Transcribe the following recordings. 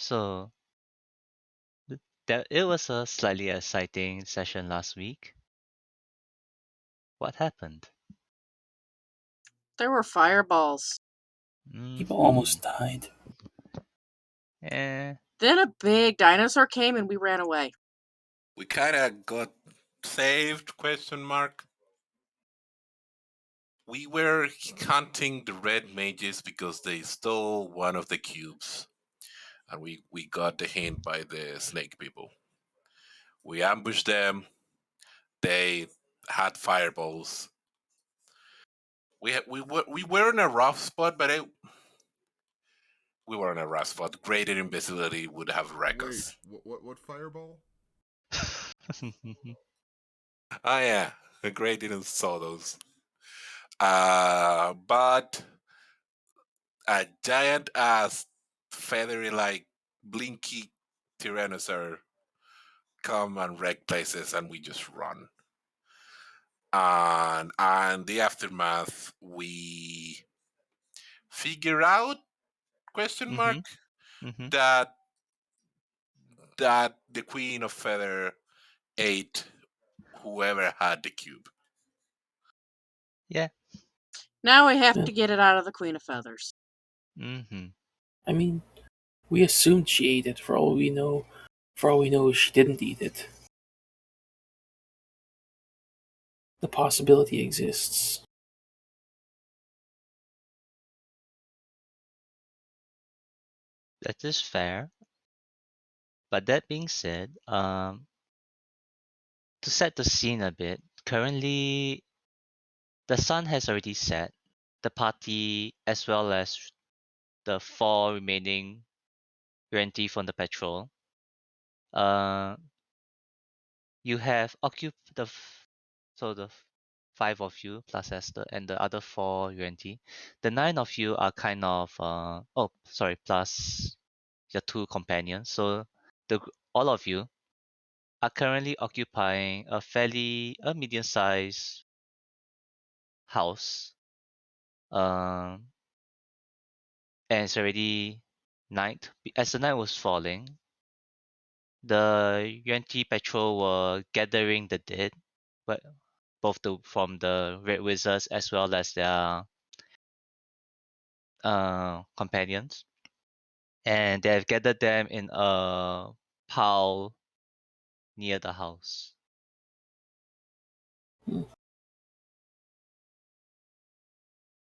So it was a slightly exciting session last week. What happened? There were fireballs. People Mhm. almost died. Eh, Then a big dinosaur came and we ran away. We kind of got saved, question mark. We were hunting the red mages because they stole one of the cubes. And we got the hint by the snake people. We ambushed them. They had fireballs. We were in a rough spot, but we were in a rough spot. Greater invisibility would have wrecked Wait, us. what fireball? Oh yeah, Gray didn't saw those. But a giant ass, feathery like blinky tyrannosaur come and wreck places, and we just run. And the aftermath, we figure out question mark Mhm. Mhm. that that the Queen of Feather ate whoever had the cube. Yeah. Now we have Yeah. to get it out of the Queen of Feathers. Mhm. I mean, we assumed she ate it. For all we know, she didn't eat it. The possibility exists. That is fair. But that being said, to set the scene a bit, currently the sun has already set. The party, as well as the 4 remaining Renti from the patrol, uh, you have occupied so the 5 of you plus Esther and the other 4 Renti. The 9 of you are kind of plus your 2 companions. So all of you are currently occupying a medium-sized house. Um, and it's already night. As the night was falling, the Yuan-Ti patrol were gathering the dead, but both from the Red Wizards as well as their companions, and they have gathered them in a pile near the house. Hmm.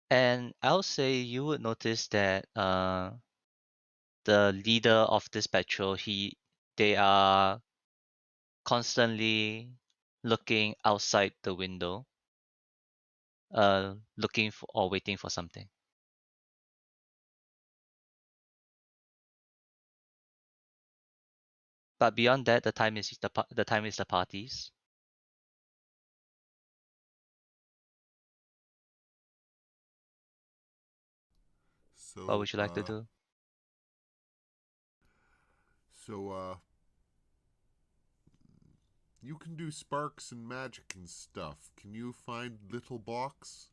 And I'll say you would notice that the leader of this patrol, they are constantly looking outside the window, looking for or waiting for something. But beyond that, the time is the parties. What So, would you like to do? so, you can do sparks and magic and stuff. Can you find Little Box?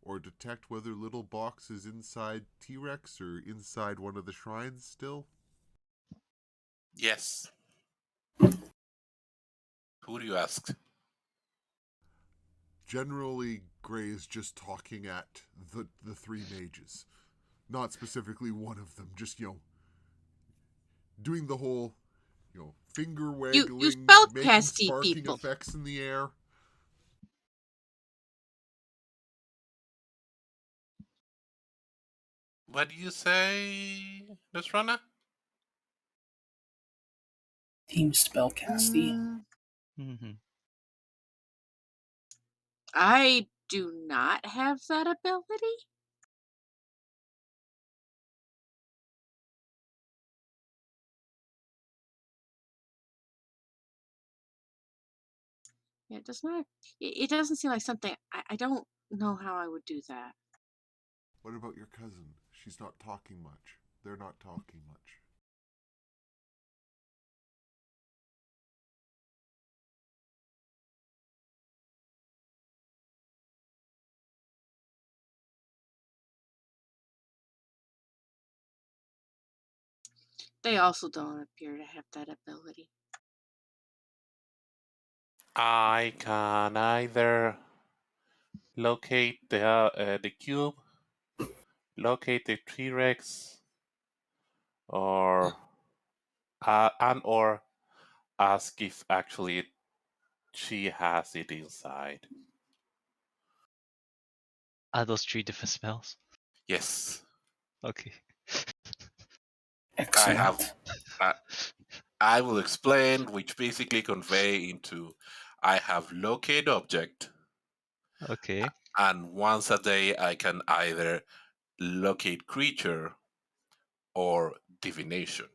Or detect whether Little Box is inside T-Rex or inside one of the shrines still? Yes. Who do you ask? Generally, Gray is just talking at the three mages. Not specifically one of them, just, doing the whole, finger You waggling, making spellcasty sparking people. effects in the air. What do you say, Nasrana? Team spellcasty. Mm-hmm. I do not have that ability. It does not. It doesn't seem like something. I don't know how I would do that. What about your cousin? She's not talking much. They're not talking much. They also don't appear to have that ability. I can either locate the cube, locate the T-Rex, or or ask if actually she has it inside. Are those 3 different spells? Yes, Okay. I have. Excellent. I will explain, which basically convey into I have locate object, Okay. and once a day I can either locate creature or divination.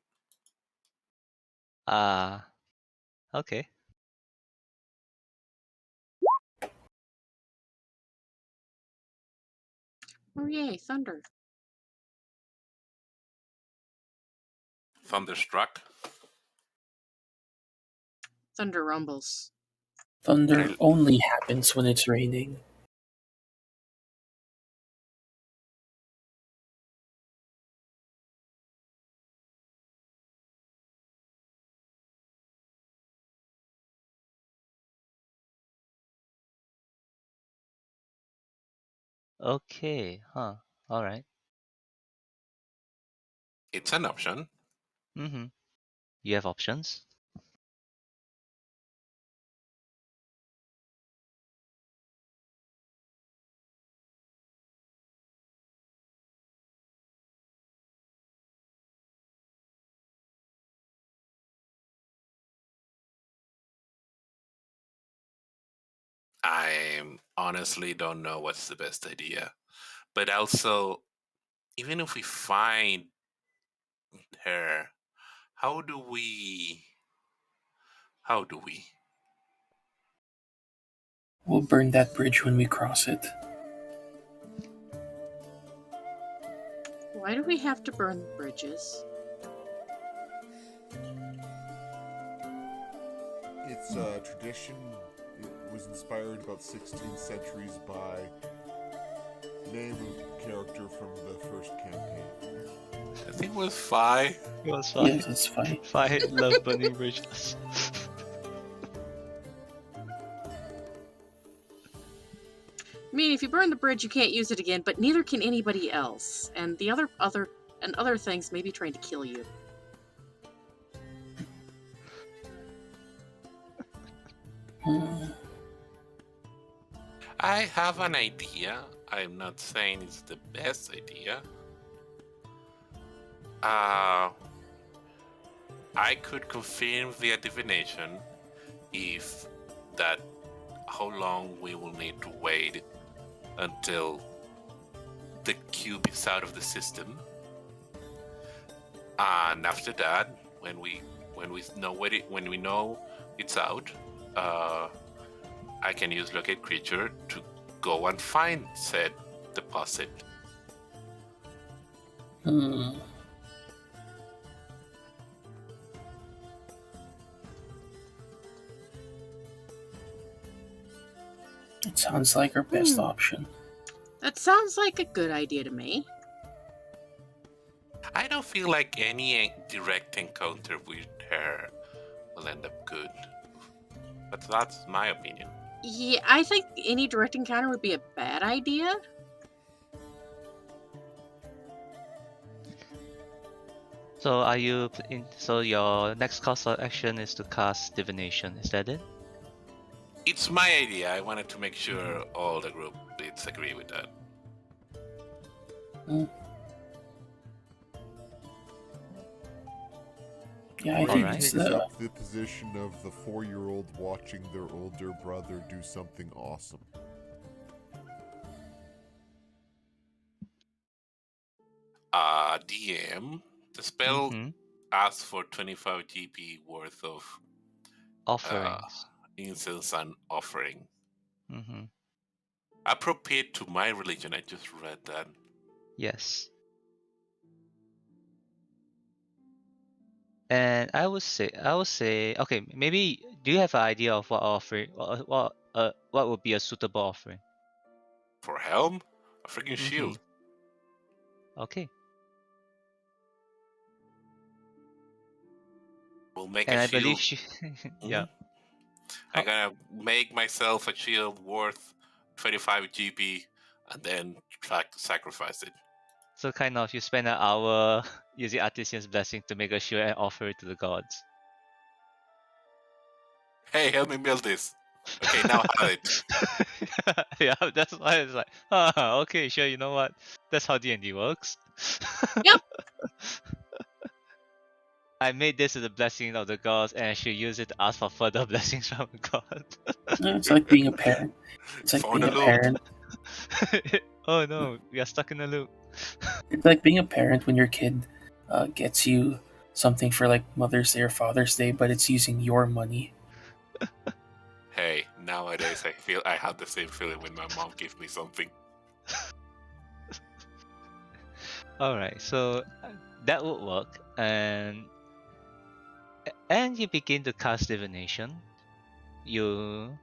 Okay. Oh yay, thunder. Thunderstruck. Thunder rumbles. Thunder Rel- only happens when it's raining. Okay. Huh. All right. It's an option. Mm-hmm. You have options? I honestly don't know what's the best idea. But also, even if we find her, how do we? How do we? We'll burn that bridge when we cross it. Why do we have to burn bridges? It's a tradition. It was inspired about 16 centuries by name of character from the first campaign. I think it was Phi. It was Yes, it's fine. I love burning bridges. I mean, if you burn the bridge, you can't use it again, but neither can anybody else. And the other things may be trying to kill you. Hmm. I have an idea. I'm not saying it's the best idea. I could confirm via divination if that how long we will need to wait until the cube is out of the system, and after that, when we know it's out, I can use locate creature to go and find said deposit. Hmm. It sounds like our best option. That sounds like a good idea to me. I don't feel like any direct encounter with her will end up good, but that's my opinion. Yeah, I think any direct encounter would be a bad idea. So are you so your next course of action is to cast divination, is that it? It's my idea. I wanted to make sure all the group leads agree with that. Yeah, I Ray think Alright. it's takes the up the position of the 4-year-old watching their older brother do something awesome. DM, the spell Mm-hmm. asks for 25 GP worth of Offerings. incense and offering. Mm-hmm. Appropriate to my religion. I just read that. Yes. And I would say, okay, maybe do you have an idea of what offering, what would be a suitable offering? For helm, a freaking Mm-hmm. shield. Okay. We'll make And a I shield. believe she. Yeah. Mhm. I'm gonna make myself a shield worth 25 GP and then try to sacrifice it. So kind of you spend an hour using Artisan's blessing to make a shield and offer it to the gods. Hey, help me build this. Okay, now have it. Yeah, that's why it's like, okay, sure. You know what? That's how D&D works. Yep. I made this as a blessing of the gods, and I should use it to ask for further blessings from the god. No, it's like being a parent. It's like Phone being a a loop. parent. Oh no, we are stuck in a loop. It's like being a parent when your kid gets you something for like Mother's Day or Father's Day, but it's using your money. Hey, nowadays I feel I have the same feeling when my mom gives me something. Alright, so that would work, and you begin to cast divination. You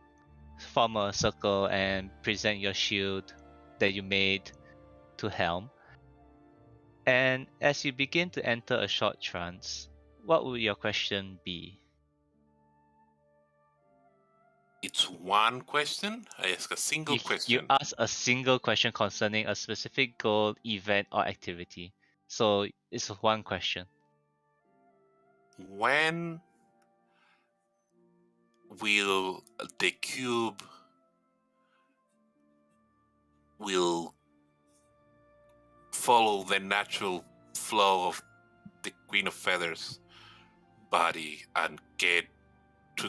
form a circle and present your shield that you made to Helm. And as you begin to enter a short trance, what would your question be? It's one question. I ask a single You question. ask a single question concerning a specific goal, event, or activity. So it's one question. When will the cube will follow the natural flow of the Queen of Feathers body and get to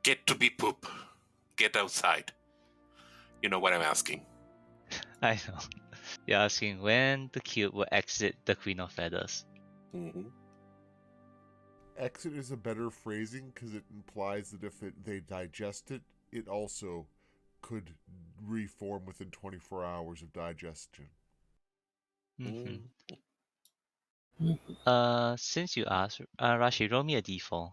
get to be poop, get outside? You know what I'm asking. I know. You're asking when the cube will exit the Queen of Feathers. Mm-hmm. Exit is a better phrasing because it implies that if they digest it, it also could reform within 24 hours of digestion. Mm-hmm. Mhm. Since you asked, Rashi, roll me a d4.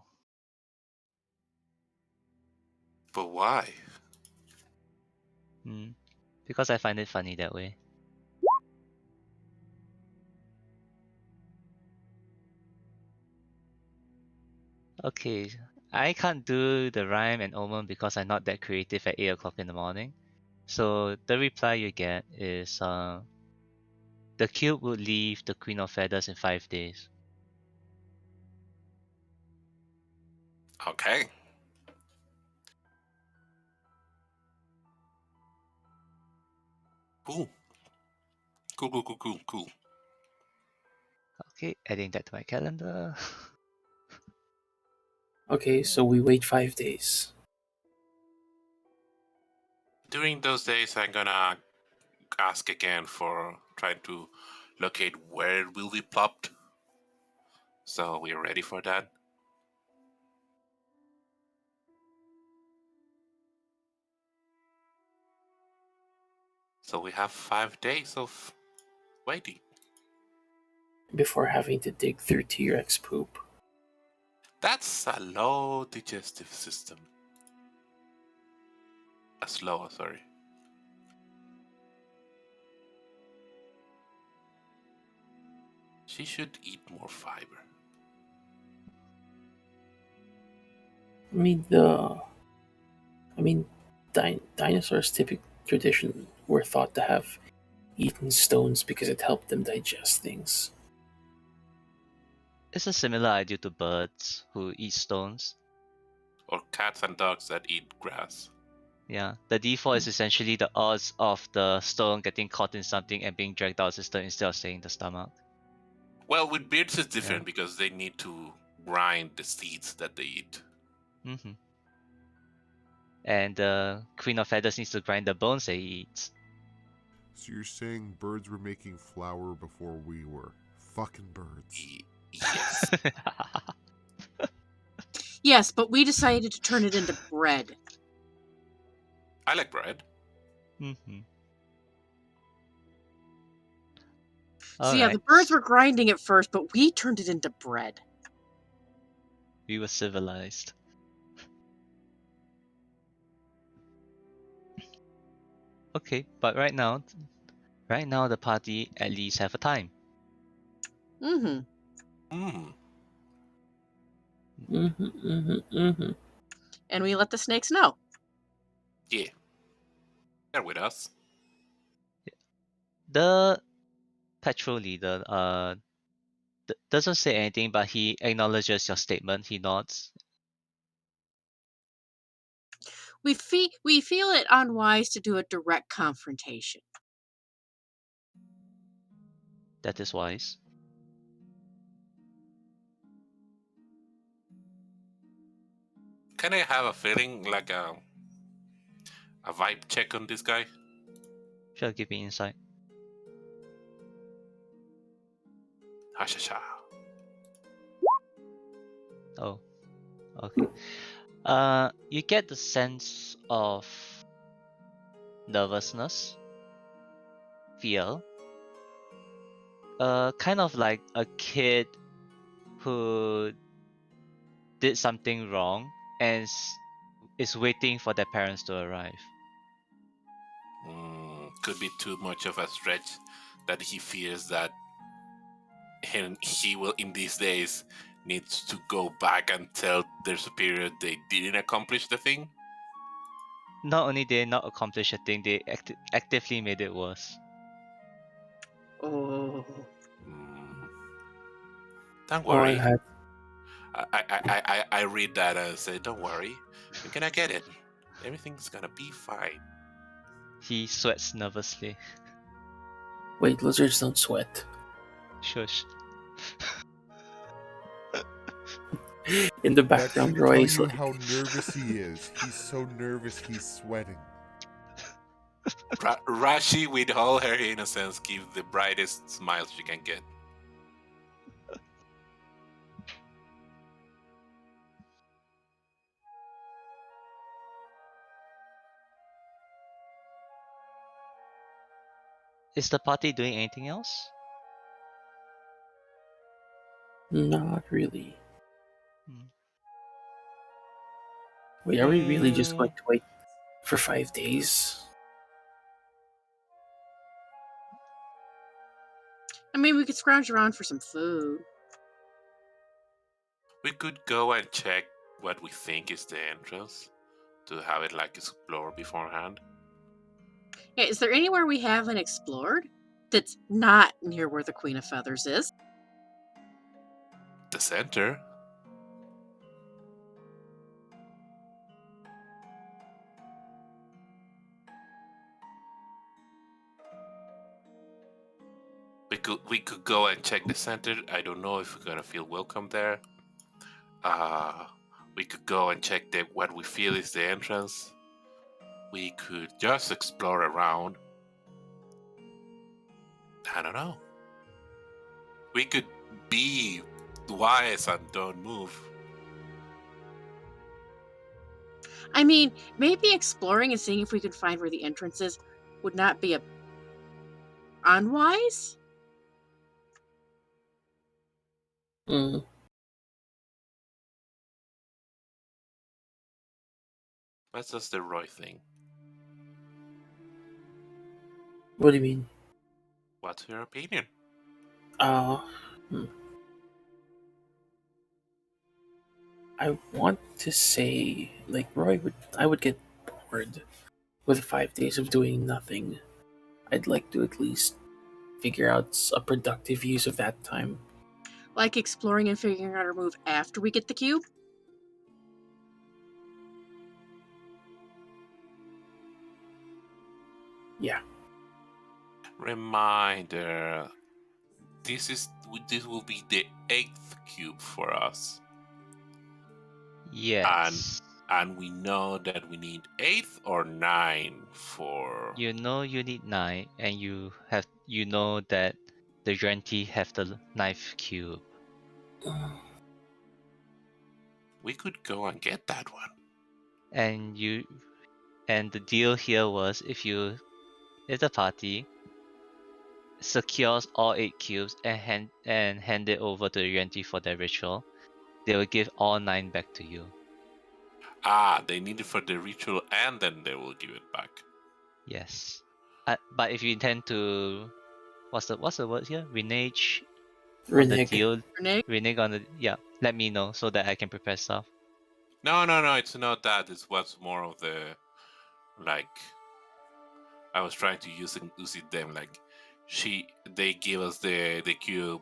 But why? Because I find it funny that way. Okay, I can't do the rhyme and omen because I'm not that creative at 8 o'clock in the morning. So the reply you get is the cube would leave the Queen of Feathers in 5 days. Okay. Cool. Cool. Okay, adding that to my calendar. Okay, so we wait 5 days. During those days, I'm gonna ask again for trying to locate where it will be plopped. So we're ready for that. So we have 5 days of waiting. Before having to dig through T-Rex poop. That's a low digestive system. A slow, sorry. She should eat more fiber. I mean, dinosaurs typically tradition were thought to have eaten stones because it helped them digest things. It's a similar idea to birds who eat stones. Or cats and dogs that eat grass. Yeah, the default is essentially the odds of the stone getting caught in something and being dragged out of the system instead of staying in the stomach. Well, with birds it's different Yeah. because they need to grind the seeds that they eat. Mm-hmm. And the Queen of Feathers needs to grind the bones that he eats. So you're saying birds were making flour before we were? Fucking birds. Yes. Yes, but we decided to turn it into bread. I like bread. Mm-hmm. So yeah, the Alright. birds were grinding it first, but we turned it into bread. We were civilized. Okay, but right now the party at least have a time. Mm-hmm. Mm. And we let the snakes know. Yeah. They're with us. The patrol leader doesn't say anything, but he acknowledges your statement. He nods. We feel it unwise to do a direct confrontation. That is wise. Can I have a feeling like a vibe check on this guy? Sure, give me insight. Hashasha. Oh, okay. You get the sense of nervousness, fear. Kind of like a kid who did something wrong and is waiting for their parents to arrive. Could be too much of a stretch that he fears that he will in these days needs to go back and tell their superior they didn't accomplish the thing. Not only did they not accomplish a thing, they actively made it worse. Oh. Don't Oh, I worry. had. I read that and say, don't worry, we're gonna get it. Everything's gonna be fine. He sweats nervously. Wait, lizards don't sweat. Shush. In the That background, should tell Roy's you like, how nervous he is. He's so nervous he's sweating. Rashi, with all her innocence, gives the brightest smile she can get. Is the party doing anything else? not really. Hmm. Wait, are we really just going to wait for 5 days? I mean, we could scrounge around for some food. We could go and check what we think is the entrance to have it like explore beforehand. Yeah, is there anywhere we haven't explored that's not near where the Queen of Feathers is? The center. We could go and check the center. I don't know if we're gonna feel welcome there. We could go and check what we feel is the entrance. We could just explore around. I don't know. We could be wise and don't move. I mean, maybe exploring and seeing if we could find where the entrance is would not be unwise? Hmm. That's just the Roy thing. What do you mean? What's your opinion? Uh, hmm. I want to say, like I would get bored with 5 days of doing nothing. I'd like to at least figure out a productive use of that time. Like exploring and figuring out our move after we get the cube? Yeah. Reminder: this will be the 8th cube for us, Yes. and we know that we need 8th or 9 for. You know you need 9, and you know that the Yuan-Ti have the 9th cube. We could go and get that one. And the deal here was if the party secures all 8 cubes and hand it over to the Yuan-Ti for their ritual, they will give all 9 back to you. They need it for the ritual, and then they will give it back. Yes. But if you intend to, what's the word here? Renege on the Reneg. deal. Renee? Reneg on the let me know so that I can prepare stuff. No, it's not that. It's what's more of the like. I was trying to use it them like they give us the cube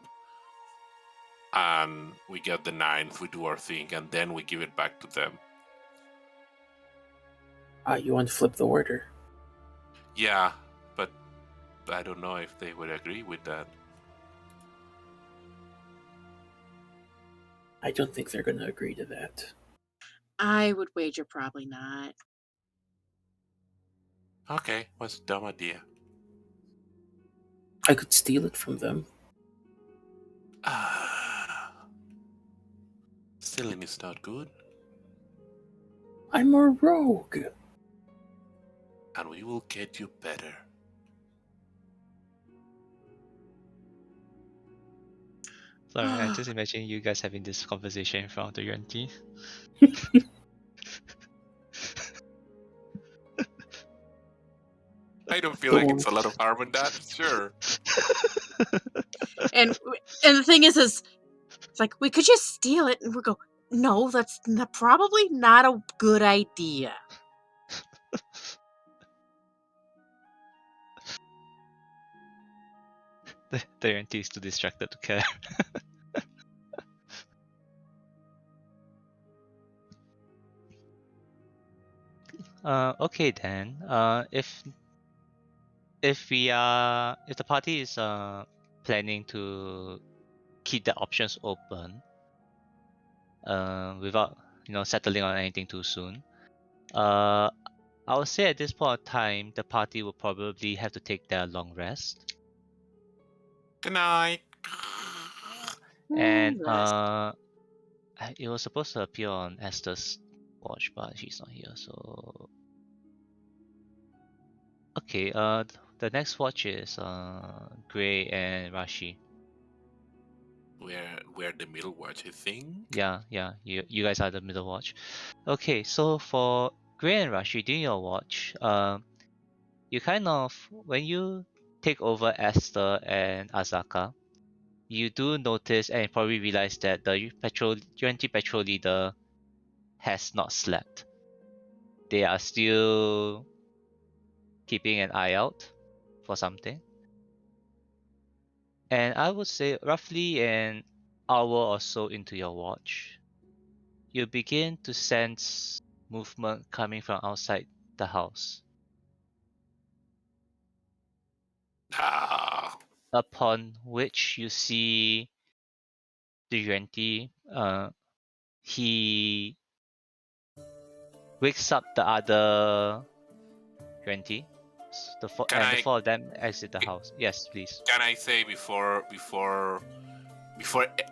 and we get the ninth, we do our thing, and then we give it back to them. You want to flip the order? Yeah, but I don't know if they would agree with that. I don't think they're going to agree to that. I would wager probably not. Okay, what's a dumb idea? I could steal it from them. Stealing is not good, I'm a rogue. and we will get you better. Sorry, I just imagine you guys having this conversation in front of the Yuan-Ti. I don't feel like it's a lot of harm in that. Sure. And the thing is it's like we could just steal it, and we go, no, that's probably not a good idea. The Yuan-Ti is too distracted to care. Okay then. If the party is planning to keep the options open, without settling on anything too soon, I would say at this point of time, the party will probably have to take their long rest, Good night. and Rest. it was supposed to appear on Esther's watch, but she's not here, so okay. The next watch is Gray and Rashi. We're the middle watch, I think. Yeah. You guys are the middle watch. Okay, so for Gray and Rashi, during your watch, you kind of when you take over Esther and Azaka, you do notice and probably realize that the UNT patrol leader has not slept. They are still keeping an eye out for something. And I would say roughly an hour or so into your watch, you begin to sense movement coming from outside the house. Upon which you see the Yuan-Ti, he wakes up the other Yuan-Ti. The four of them exit the house. Yes, please. Can I say before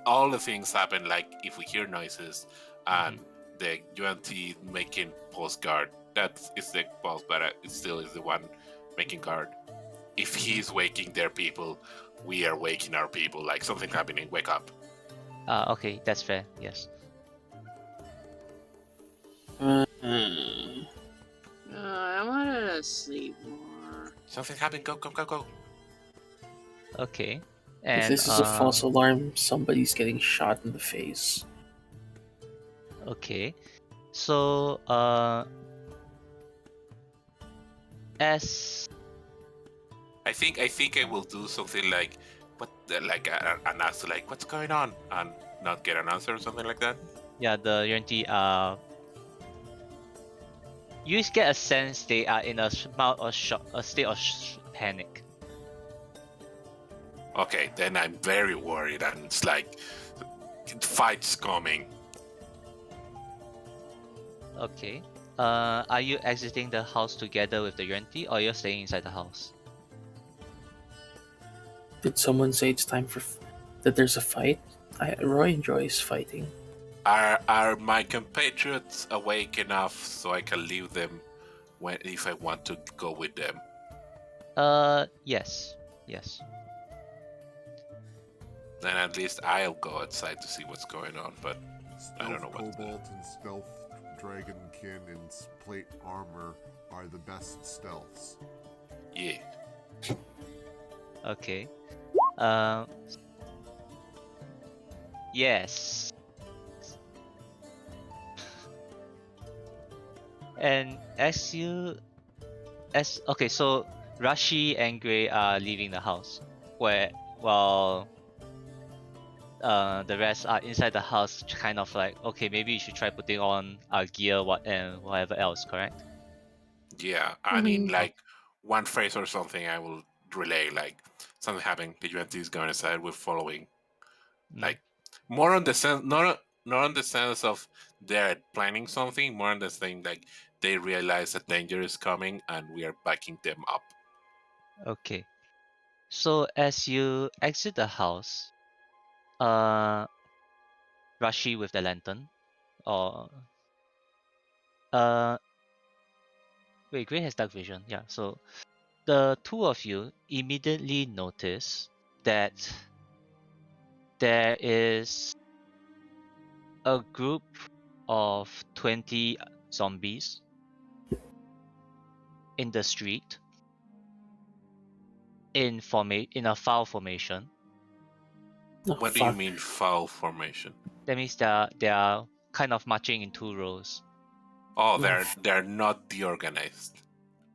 all the things happen, like if we hear noises and the UNT making post guard, that is the boss, but it still is the one making guard. If he's waking their people, we are waking our people. Like something happening, wake up. Okay, that's fair. Yes. I wanted to sleep more. Something happened. Go. Okay. If And this is a false alarm, somebody's getting shot in the face. okay. So as I think I will do something like an answer like what's going on and not get an answer or something like that. yeah, the Yuan-Ti you get a sense they are in a state of panic. Okay, then I'm very worried and it's like fight's coming. Okay. Are you exiting the house together with the Yuan-Ti or you're staying inside the house? Did someone say it's time that there's a fight? Roy enjoys fighting. Are my compatriots awake enough so I can leave them if I want to go with them? Yes. Then at least I'll go outside to see what's going on, but Stealth I don't know what. Cobalt and Stealth Dragonkin in plate armor are the best stealths. Yeah. Okay. Yes. And okay, so Rashi and Gray are leaving the house, while the rest are inside the house, kind of like, okay, maybe you should try putting on our gear, and whatever else, correct? Yeah, and in like one phrase or something, I will relay like something happened. The UNT is going inside. We're following. Mm. Like more on the sense, not on the sense of they're planning something. More on the thing like they realize a danger is coming and we are backing them up. Okay. So as you exit the house, uh, Rashi with the lantern, or uh, wait, Gray has dark vision. Yeah. So the two of you immediately notice that there is a group of 20 zombies in the street in a file formation. Oh What do you fuck! mean foul formation? That means they are kind of marching in two rows. Oh, No, they're not deorganized.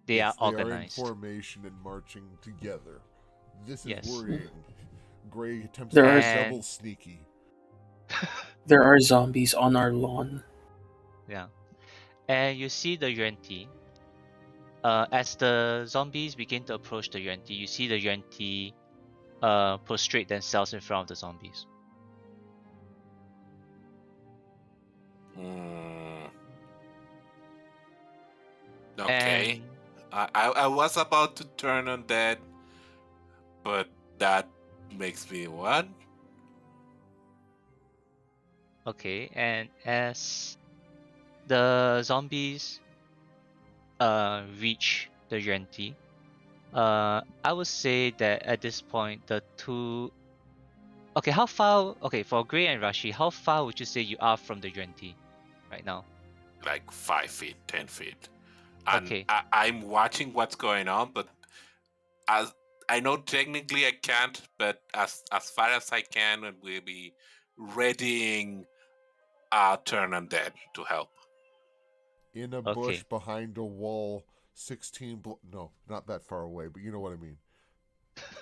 They are Yes, they are in organized. formation and marching together. This is Yes. worrying. Gray attempts There to are be double And sneaky. there are zombies on our lawn. yeah. And you see the Yuan-Ti. As the zombies begin to approach the Yuan-Ti, you see the Yuan-Ti prostrate themselves in front of the zombies. Hmm. Okay. And I was about to turn on that, but that makes me what? okay, and as the zombies reach the Yuan-Ti, I would say that at this point the two. Okay, how far? Okay, for Gray and Rashi, how far would you say you are from the Yuan-Ti right now? Like 5 feet, 10 feet. And Okay, I'm watching what's going on, but as I know technically I can't, but as far as I can, and we'll be readying a turn undead to help. In a bush okay. behind a wall, 16 no, not that far away, but you know what I mean.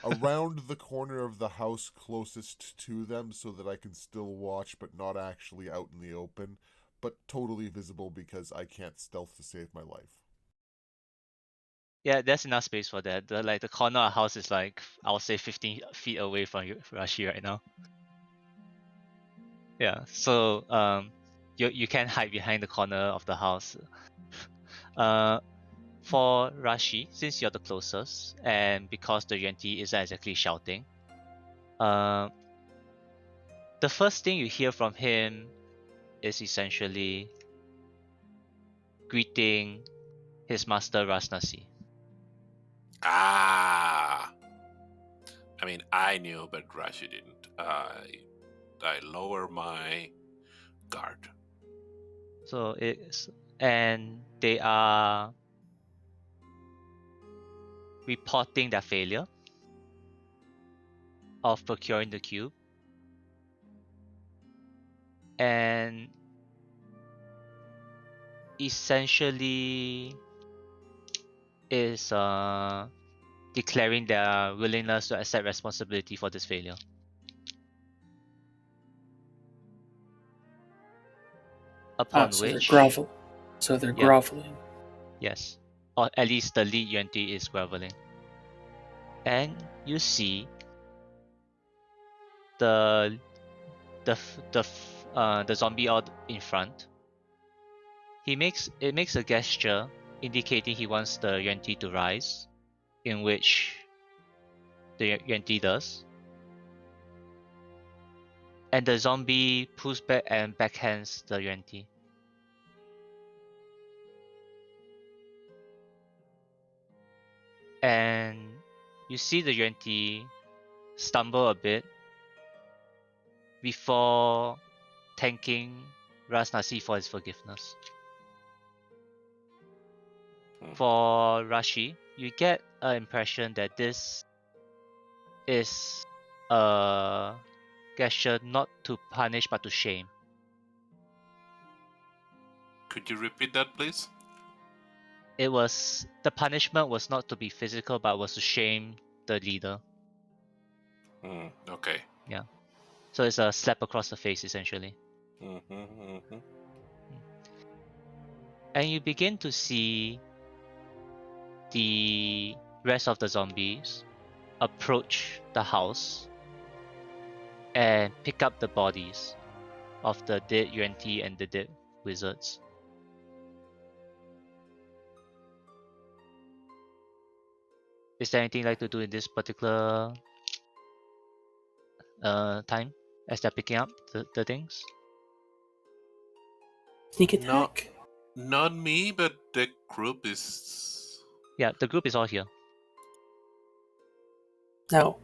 Around the corner of the house closest to them so that I can still watch but not actually out in the open, but totally visible because I can't stealth to save my life. Yeah, there's enough space for that. The corner of the house is like, I'll say 15 feet away from you, Rashi, right now. Yeah, so you can hide behind the corner of the house. Uh, for Rashi, since you're the closest, and because the Yuan-Ti isn't exactly shouting, uh, the first thing you hear from him is essentially greeting his master Rasnasi. Ah, I mean I knew, but Rashi didn't. I lower my guard. So it's and they are reporting their failure of procuring the cube, and essentially is declaring their willingness to accept responsibility for this failure. Ah, Upon so they're which, grovel. So they're yeah, groveling. yes, or at least the lead Yuan-Ti is groveling, and you see the the zombie out in front. It makes a gesture indicating he wants the Yuan-Ti to rise, in which the Yuan-Ti does, and the zombie pulls back and backhands the Yuan-Ti. And you see the Yuan-Ti stumble a bit before thanking Ras Nasi for his forgiveness. Hmm. For Rashi, you get an impression that this is a gesture not to punish but to shame. Could you repeat that, please? The punishment was not to be physical but was to shame the leader. Okay. Yeah. So it's a slap across the face essentially. And you begin to see the rest of the zombies approach the house and pick up the bodies of the dead UNT and the dead wizards. Is there anything you'd like to do in this particular time as they're picking up the things? Sneak No, attack? not me, but the group is. Yeah, the group is all here. Now,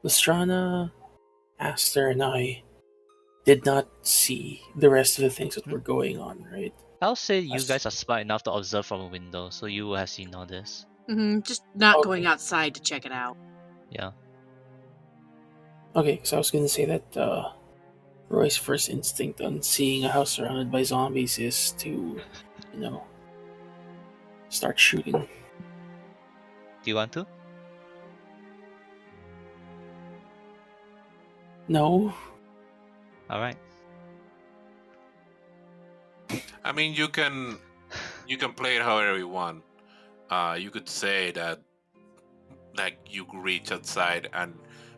Lestrana, Aster, and I did not see the rest of the things that were going on, right? I'll say you That's- guys are smart enough to observe from a window, so you will have seen all this. Just not Okay. going outside to check it out. Yeah. Okay, because I was going to say that Roy's first instinct on seeing a house surrounded by zombies is to, start shooting. Do you want to? No? Alright. I mean, you can play it however you want. You could say that, like, you reach outside and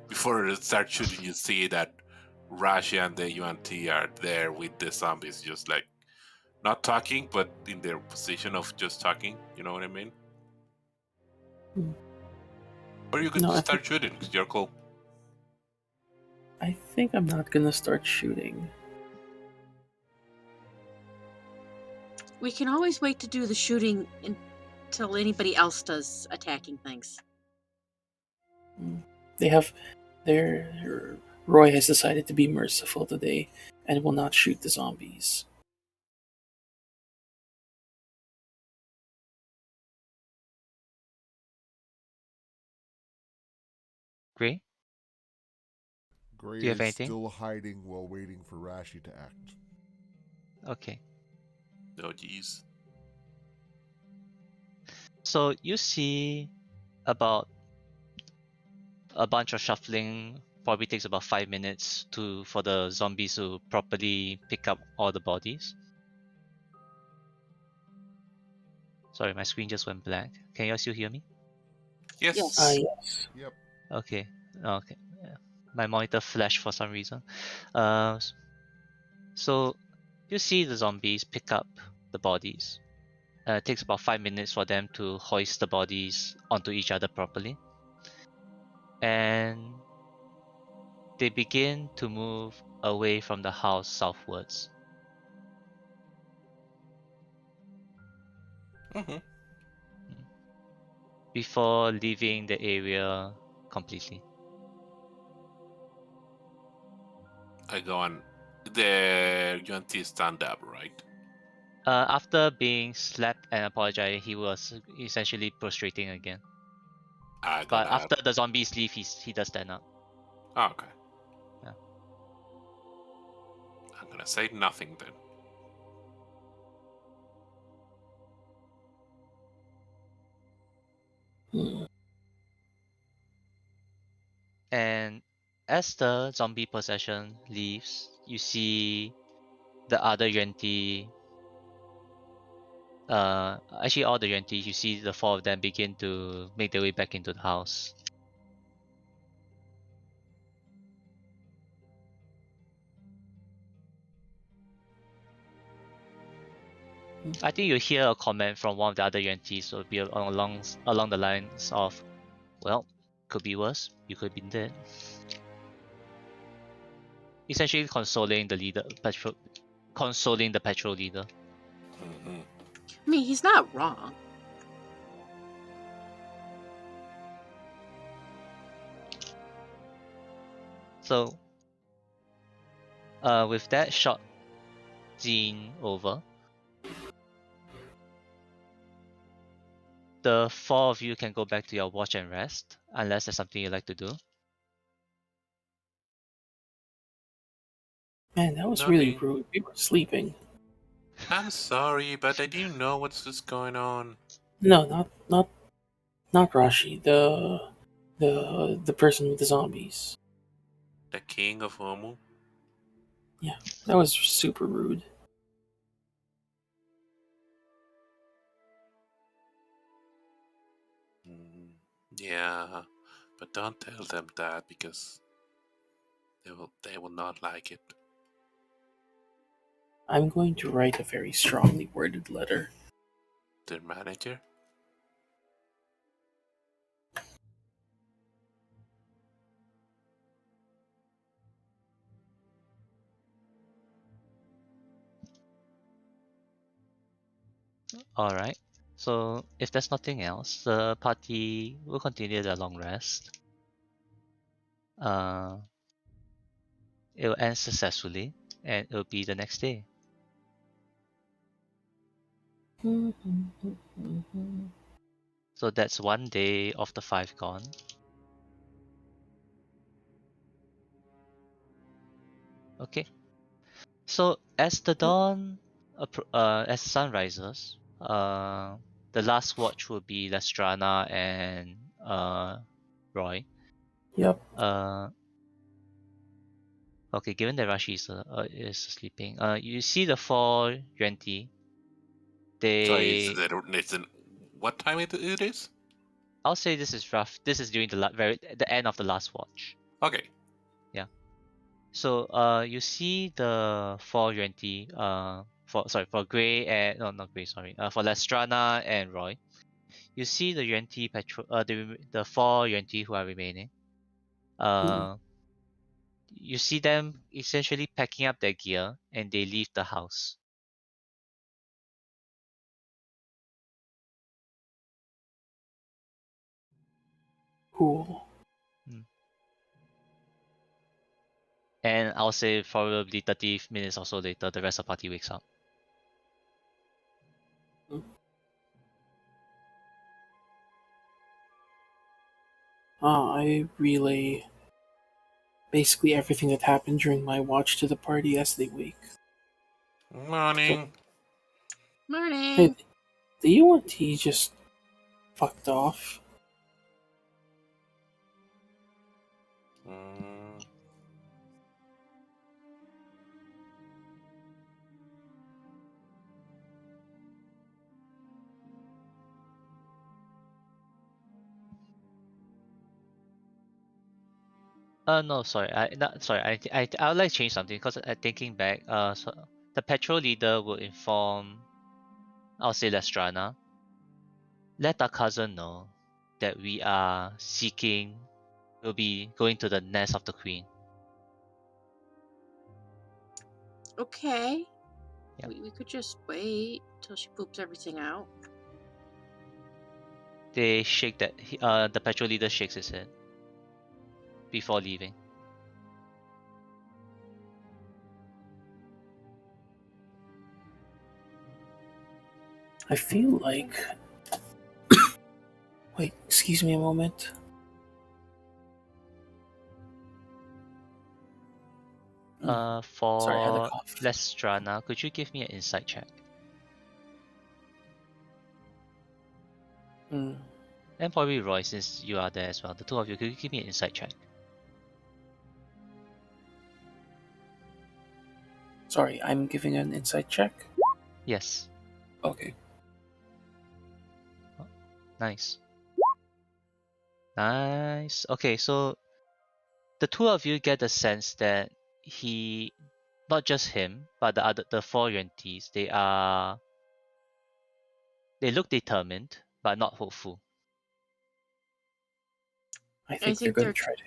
before you start shooting, you see that Rashi and the UNT are there with the zombies, just like not talking, but in their position of just talking. You know what I mean? Hmm. Or you could No, start shooting. You're cool. I think I'm not going to start shooting. We can always wait to do the shooting until anybody else does attacking things. They have Roy has decided to be merciful today and will not shoot the zombies. Gray? Gray Do you have is anything? still hiding while waiting for Rashi to act. Okay. Oh, jeez. So you see about a bunch of shuffling. Probably takes about 5 minutes for the zombies to properly pick up all the bodies. Sorry, my screen just went blank. Can you still hear me? Yes. Yes. Yes. Yep. Okay. Okay. Yeah. My monitor flashed for some reason. So you see the zombies pick up the bodies. It takes about 5 minutes for them to hoist the bodies onto each other properly. And they begin to move away from the house southwards. Mm-hmm. Before leaving the area completely. I go on. The UNT stand up, right? After being slapped and apologized, he was essentially prostrating again. I But gonna. after the zombies leave, he does stand up. Oh, okay. Yeah. I'm gonna say nothing then. Hmm. And as the zombie possession leaves, you see the other UNT. Actually, all the UNTs, you see the four of them begin to make their way back into the house. I think you hear a comment from one of the other UNTs, so it'll be along the lines of, "Well, could be worse. You could have been dead." Essentially, consoling the petrol leader. Mm-hmm. I mean, he's not wrong. So, with that short scene over, the four of you can go back to your watch and rest, unless there's something you'd like to do. Man, that was really Nothing. rude. We were sleeping. I'm sorry, but I didn't know what's going on. No, not Rashi. The person with the zombies. The king of Omu. Yeah, that was super rude. Mm, yeah, but don't tell them that because they will not like it. I'm going to write a very strongly worded letter. Their manager. Alright. So if there's nothing else, the party will continue their long rest. Uh, it will end successfully, and it will be the next day. So that's one day of the 5 gone. Okay. So as the dawn, as the sun rises, the last watch will be Lestrana and Roy. Yep. Uh, okay. Given that Rashi is sleeping, you see the 4 Yuan-ti. So it's They, the what time it is? I'll say this is rough. This is during the end of the last watch. Okay. Yeah. So you see the 4 Yuan-ti. For Gray and no, not Gray. Sorry. For Lestrana and Roy. You see the Yuan-ti patrol, the 4 Yuan-ti who are remaining. Mm. Uh, you see them essentially packing up their gear and they leave the house. Cool. Mm. And I'll say probably 30 minutes or so later, the rest of the party wakes up. I relay basically everything that happened during my watch to the party as they wake. So, Morning. hey, Morning. the UNT just fucked off. Mm, No, sorry. I would like to change something because thinking back, so the patrol leader will inform, I'll say Lestrana, let our cousin know that we are seeking, we'll be going to the nest of the queen. Okay. Yeah. We could just wait till she poops everything out. They shake the patrol leader shakes his head before leaving. I feel like. Wait, excuse me a moment. Sorry, I had a For cough. Lestrana, could you give me an insight check? Mm. And probably Roy, since you are there as well. The two of you, could you give me an insight check? Sorry, I'm giving an insight check. Yes. Okay. Oh, nice. Nice. Okay, so the two of you get the sense that he, not just him, but the 4 Yuan-tis, they look determined, but not hopeful. I I think they're think gonna they're try to.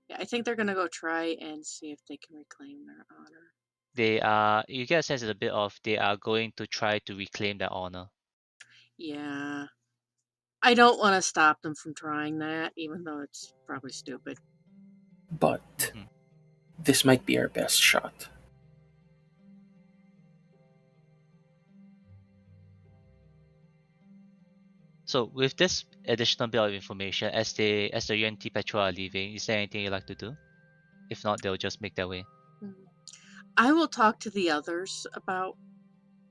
yeah, I think they're gonna go try and see if they can reclaim their honor. You get a sense of a bit of they are going to try to reclaim their honor. Yeah. I don't want to stop them from trying that, even though it's probably stupid. But Mhm. this might be our best shot. So with this additional bit of information, as the UNT patrol are leaving, is there anything you'd like to do? If not, they'll just make their way. Mhm. I will talk to the others about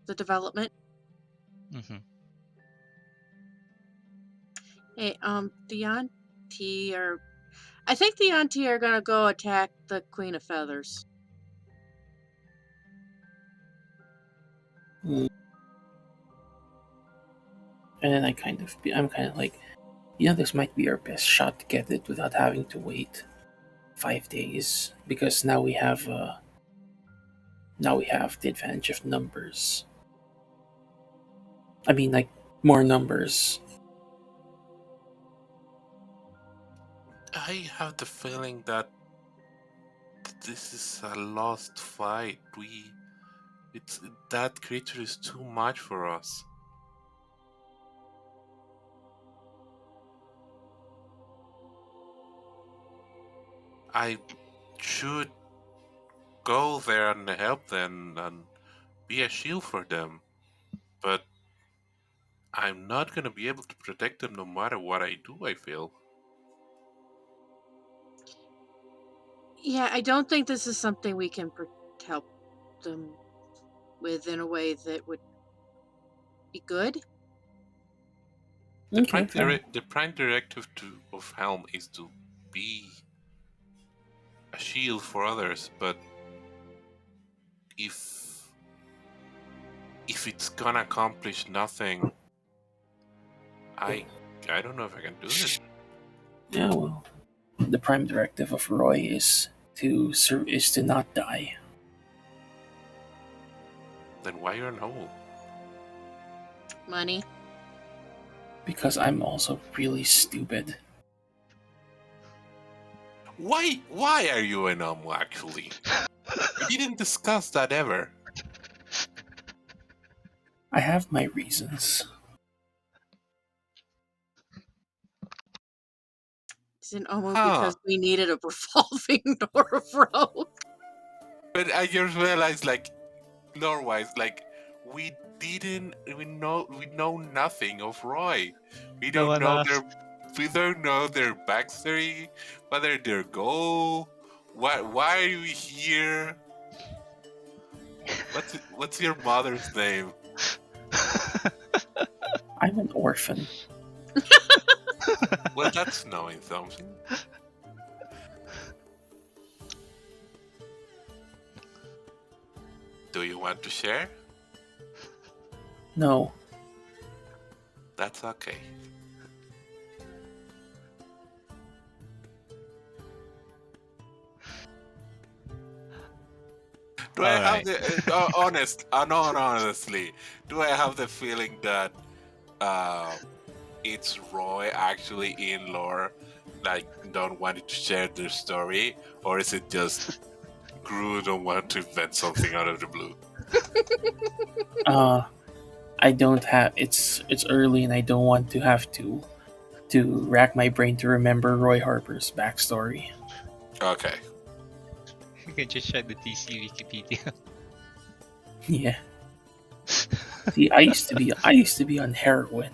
the development. Mm-hmm. Hey, the Auntie are. I think the Auntie are gonna go attack the Queen of Feathers. Mm. And then I'm kind of like, this might be our best shot to get it without having to wait 5 days because now we have the advantage of numbers. I mean, like more numbers. I have the feeling that this is a lost fight. It's that creature is too much for us. I should go there and help them and be a shield for them, but I'm not gonna be able to protect them no matter what I do. I feel. Yeah, I don't think this is something we can help them with in a way that would be good. Okay, fine. The prime directive of Helm is to be a shield for others, but if it's gonna accomplish nothing, I I don't know if I can do it. Yeah, well, the prime directive of Roy is to not die. Then why are no? Money. Because I'm also really stupid. Why are you an actually? We didn't discuss that ever. I have my reasons. It's an Omo Huh. because we needed a revolving door broke. But I just realized, like, lore-wise, like, we know nothing of Roy. We No don't one know asked. their backstory, whether their goal, why are we here? What's your mother's name? I'm an orphan. Well, that's knowing something. Do you want to share? No, That's okay. Do I All have right. the honestly? Do I have the feeling that uh, it's Roy actually in lore, like don't want to share their story, or is it just Gru don't want to invent something out of the blue? uh, I don't have. It's early, and I don't want to have to rack my brain to remember Roy Harper's backstory. Okay. You can just check the DC Wikipedia. Yeah. See, I used to be on heroin.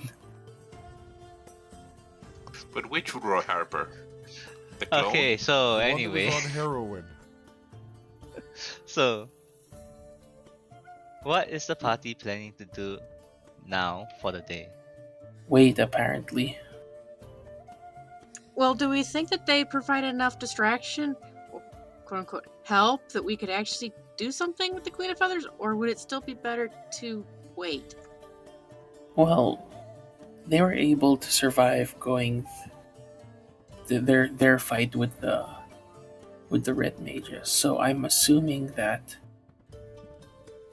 But which Roy Harper? The clone? Okay, so The one that anyway, was on heroin. so what is the party planning to do now for the day? Wait, apparently. Well, do we think that they provide enough distraction, or quote unquote, help that we could actually do something with the Queen of Feathers, or would it still be better to wait? Well, they were able to survive going their fight with the red mages. So I'm assuming that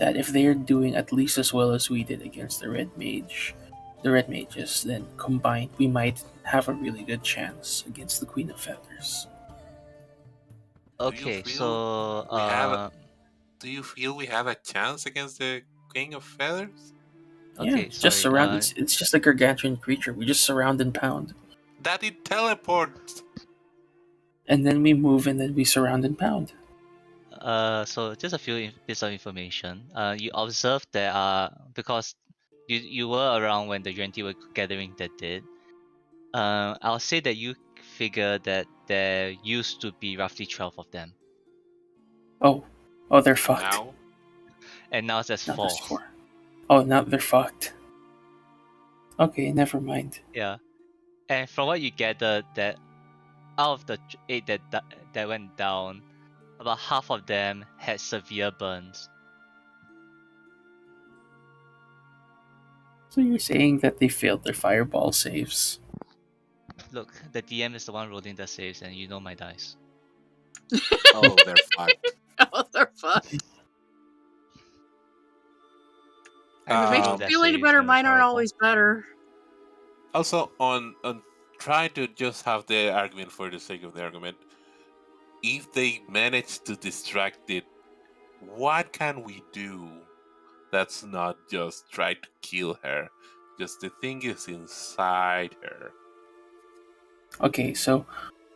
if they're doing at least as well as we did against the red mages, then combined we might have a really good chance against the Queen of Feathers. Do you Okay, feel so we have? Do you feel we have a chance against the King of Feathers? Yeah, okay, just sorry. surround. It's just a gargantuan creature. We just surround and pound, That it teleports. and then we move, and then we surround and pound. So just a few bits of information. You observed that because you were around when the Yuan-Ti were gathering that did. I'll say that you figure that there used to be roughly 12 of them. Oh, Oh, they're And fucked. now, And now there's Now there's 4. 4. Oh, now they're fucked. Okay, never mind. Yeah. And from what you gather, that out of the 8 that went down, about half of them had severe burns. So you're saying that they failed their fireball saves? Look, the DM is the one rolling the saves, and you know my dice. oh, they're fucked. Oh, they're fucked. I If it know you makes roll you Um, that feel any save, better, and it was mine aren't horrible. always better. Also, on trying to just have the argument for the sake of the argument, if they manage to distract it, what can we do that's not just try to kill her? Because the thing is inside her. Okay, so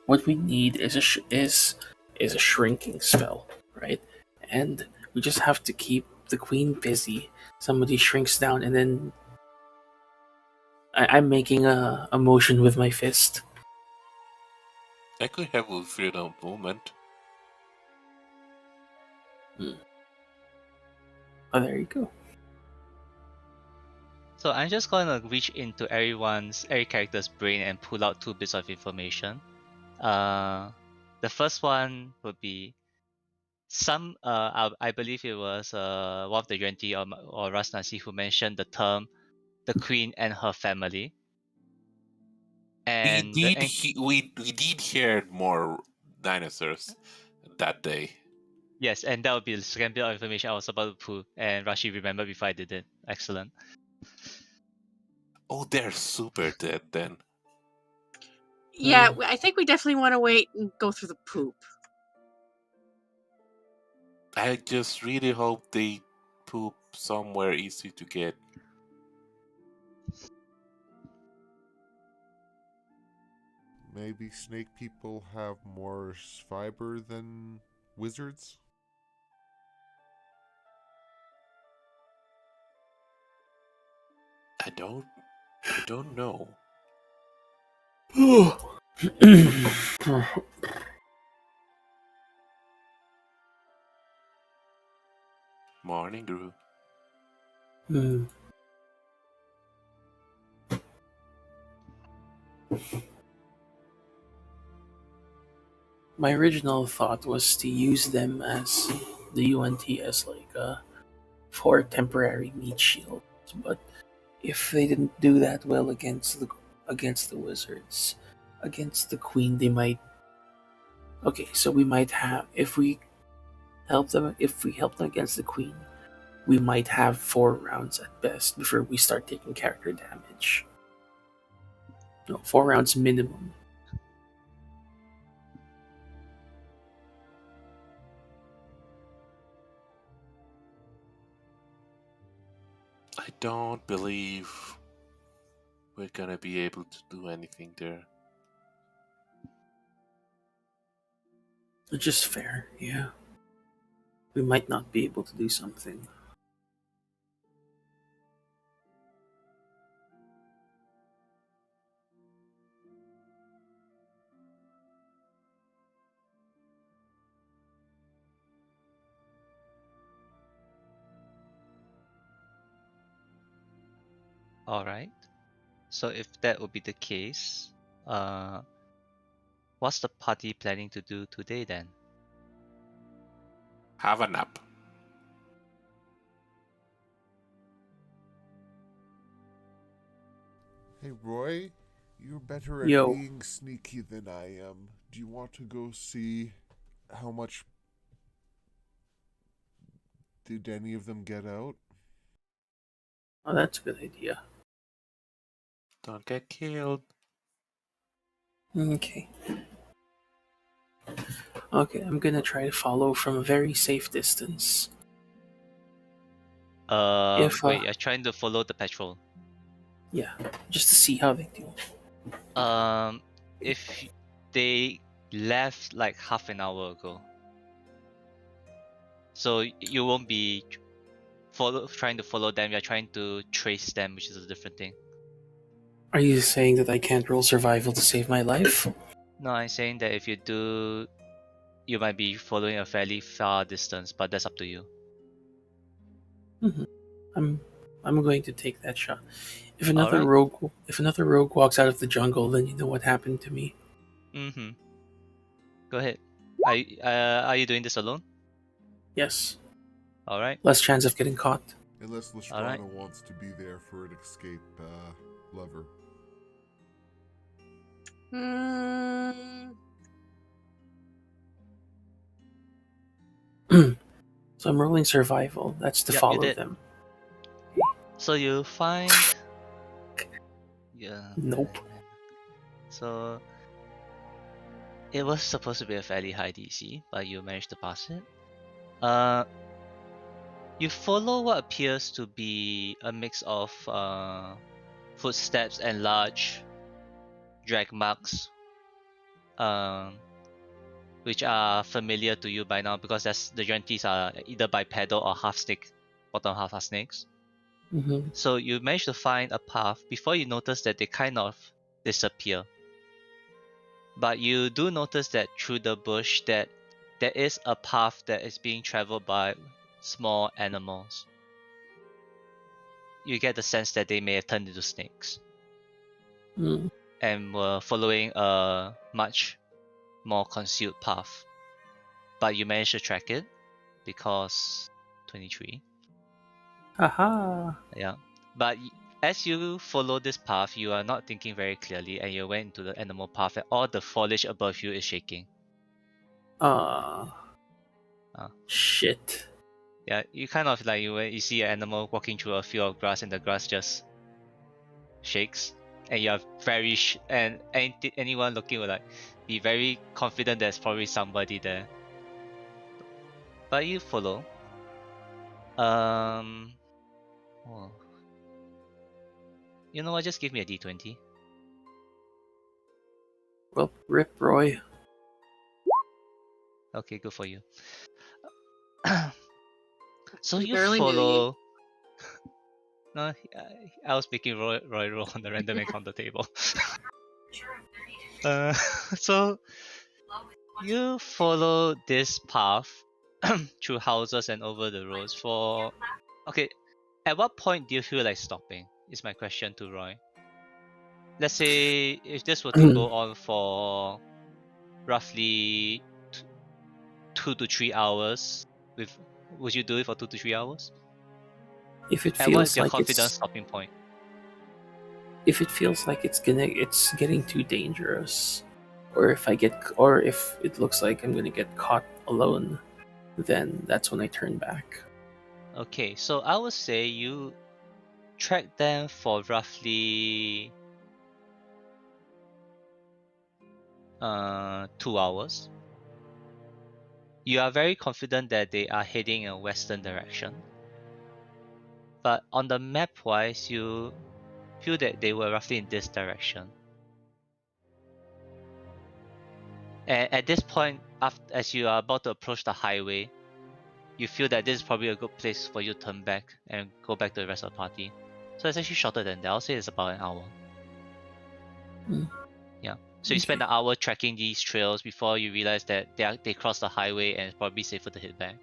what we need is is a shrinking spell, right? And we just have to keep the queen busy. Somebody shrinks down, and then I'm making a motion with my fist. I could have a freedom movement. Oh, there you go. So I'm just gonna reach into every character's brain and pull out 2 bits of information. The first one would be I believe it was one of the Yuan-Ti or Rasnasi who mentioned the term the queen and her family. We And did we did hear more dinosaurs that day. yes, and that would be the second bit of information I was about to pull, and Rashi remembered before I did it. Excellent. Oh, they're super dead then. Yeah, I think we definitely want to wait and go through the poop. I just really hope they poop somewhere easy to get. Maybe snake people have more fiber than wizards? I don't know. Morning, Guru. Hmm. My original thought was to use them as the UNT as like 4 temporary meat shields, but if they didn't do that well against the wizards, against the queen, they might. Okay, so we might have if we help them against the queen, we might have 4 rounds at best before we start taking character damage. No, 4 rounds minimum. I don't believe we're gonna be able to do anything there. Which is fair, yeah. We might not be able to do something. Alright. So if that would be the case, what's the party planning to do today then? Have a nap. Hey, Roy, you're better at Yo. being sneaky than I am. Do you want to go see how much did any of them get out? Oh, that's a good idea. Don't get killed. Okay. Okay, I'm gonna try to follow from a very safe distance. If Wait, you're trying to follow the patrol. yeah, just to see how they do. If they left like half an hour ago, so you won't be trying to follow them. You're trying to trace them, which is a different thing. Are you saying that I can't roll survival to save my life? No, I'm saying that if you do, you might be following a fairly far distance, but that's up to you. I'm going to take that shot. If All another right. rogue walks out of the jungle, then you know what happened to me. Mm-hmm. Go ahead. Are you doing this alone? Yes, All right. less chance of getting caught. Unless All right. Lestrana wants to be there for an escape lover. Hmm. So I'm rolling survival. That's to Yep, you follow did. them. So you find. Yeah. Nope. So it was supposed to be a fairly high DC, but you managed to pass it. You follow what appears to be a mix of footsteps and large drag marks, which are familiar to you by now because the Yuan-Tis are either bipedal or half snake, bottom half are snakes. Mm-hmm. So you manage to find a path before you notice that they kind of disappear. But you do notice that through the bush that there is a path that is being traveled by small animals. You get the sense that they may have turned into snakes Mm. and were following a much more concealed path. But you managed to track it because 23. Aha. Yeah. But as you follow this path, you are not thinking very clearly and you went into the animal path and all the foliage above you is shaking. Ah. Shit. Yeah, you kind of like you see an animal walking through a field of grass and the grass just shakes and you are very and anyone looking will like be very confident there's probably somebody there. But you follow. Oh. You know what? Just give me a d20. Well, rip Roy. Okay, good for you. So We you barely knew you. follow. No, I was making Roy roll on the random encounter table. So you follow this path through houses and over the roads for. Okay, at what point do you feel like stopping? Is my question to Roy. Let's say if this were to go on for roughly 2 to 3 hours, would you do it for 2 to 3 hours? If it And what is feels your like confidence it's stopping point? it's getting too dangerous, or if it looks like I'm gonna get caught alone, then that's when I turn back. Okay, so I would say you track them for roughly 2 hours. You are very confident that they are heading in a western direction. But on the map wise, you feel that they were roughly in this direction. And at this point, as you are about to approach the highway, you feel that this is probably a good place for you to turn back and go back to the rest of the party. So it's actually shorter than that. I'll say it's about an hour. Hmm. Yeah. So you spend an hour tracking these trails before you realize that they cross the highway and it's probably safer to head back.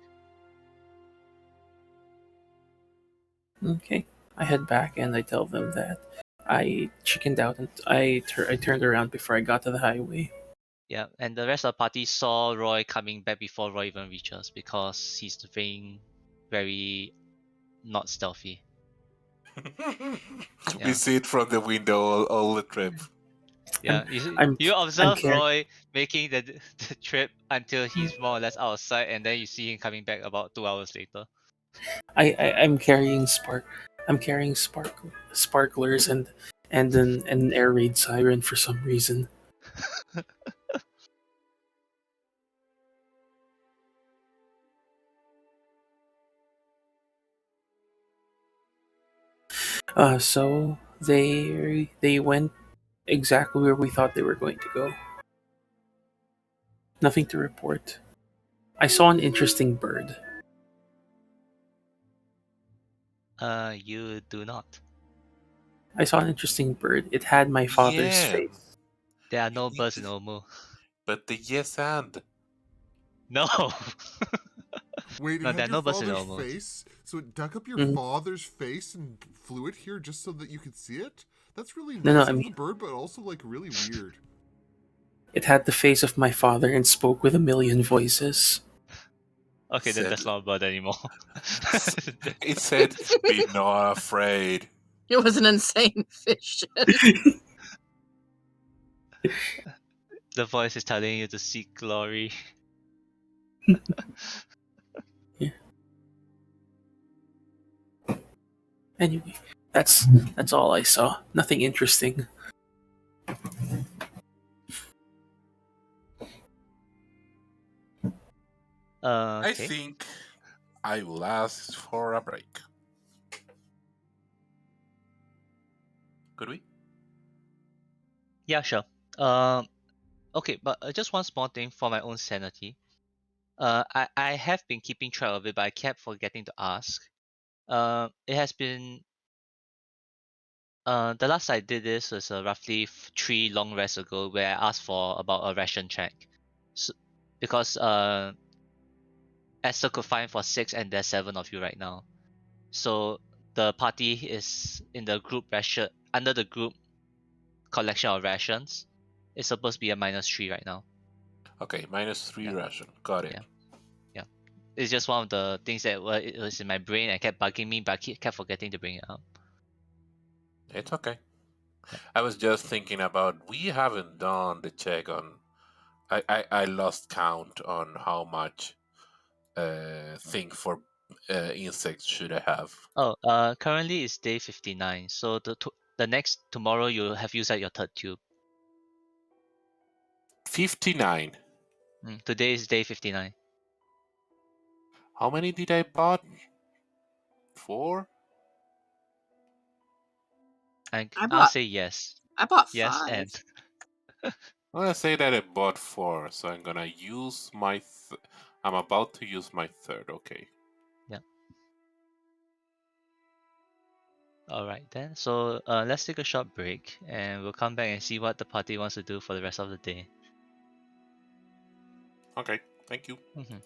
Okay, I head back and I tell them that I chickened out and I turned around before I got to the highway. Yeah, and the rest of the party saw Roy coming back before Roy even reaches because he's being very not stealthy. We Yeah. see it from the window all the trip. Yeah, I'm you I'm observe carrying Roy making the trip until he's more or less out of sight, and then you see him coming back about 2 hours later. I'm carrying sparklers and an air raid siren for some reason. So they went exactly where we thought they were going to go. Nothing to report. I saw an interesting bird. You do not. I saw an interesting bird. It had my father's Yeah, face. There are no birds in Omu. but the yes and No. Wait, it No, had there are your no birds in the father's old modes. face, so it dug up your Mhm. father's face and flew it here just so that you could see it? That's really No, nice I of mean, the bird, but also like really weird. it had the face of my father and spoke with a million voices. Okay, then Said that's not a bird anymore. it said, "Be not afraid." It was an insane vision. The voice is telling you to seek glory. Yeah. Anyway, that's all I saw. Nothing interesting. I Okay. think I will ask for a break. Could we? Yeah, sure. Okay, but just one small thing for my own sanity. I have been keeping track of it, but I kept forgetting to ask. It has been the last I did this was roughly 3 long rests ago, where I asked for about a ration check, so, because Esther could find for 6 and there's 7 of you right now. So the party is in the group ration under the group collection of rations. It's supposed to be a -3 right now. Okay, -3 Yeah, ration. Got it. yeah, yeah. It's just one of the things that it was in my brain and kept bugging me, but I kept forgetting to bring it up. It's okay. Yeah. I was just thinking about we haven't done the check on. I lost count on how much thing for insects should I have. Oh, currently it's day 59. So the next tomorrow you'll have used out your third tube. 59. Today is day 59. How many did I bought? 4? I'll say yes. I bought Yes, 5. and I'm gonna say that I bought 4, so I'm gonna use my. I'm about to use my third. Okay. yeah. All right then. So let's take a short break, and we'll come back and see what the party wants to do for the rest of the day. Okay. Thank you. Mhm.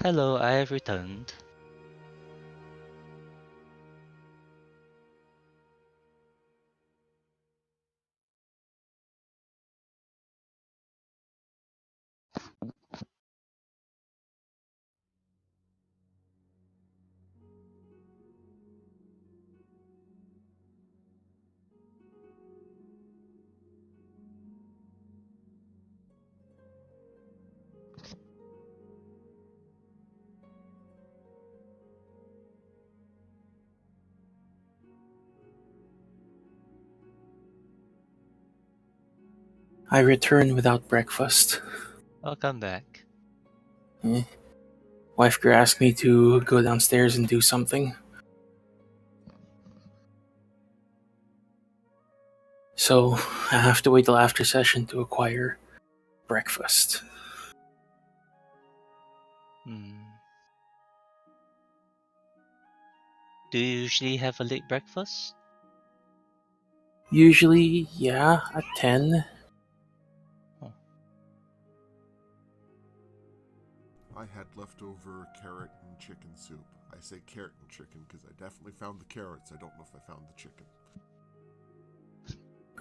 Hello, I have returned. I return without breakfast. Welcome back. Wife asked me to go downstairs and do something. So I have to wait till after session to acquire breakfast. Do you usually have a late breakfast? Usually, yeah, at 10. Oh. I had leftover carrot and chicken soup. I say carrot and chicken because I definitely found the carrots. I don't know if I found the chicken.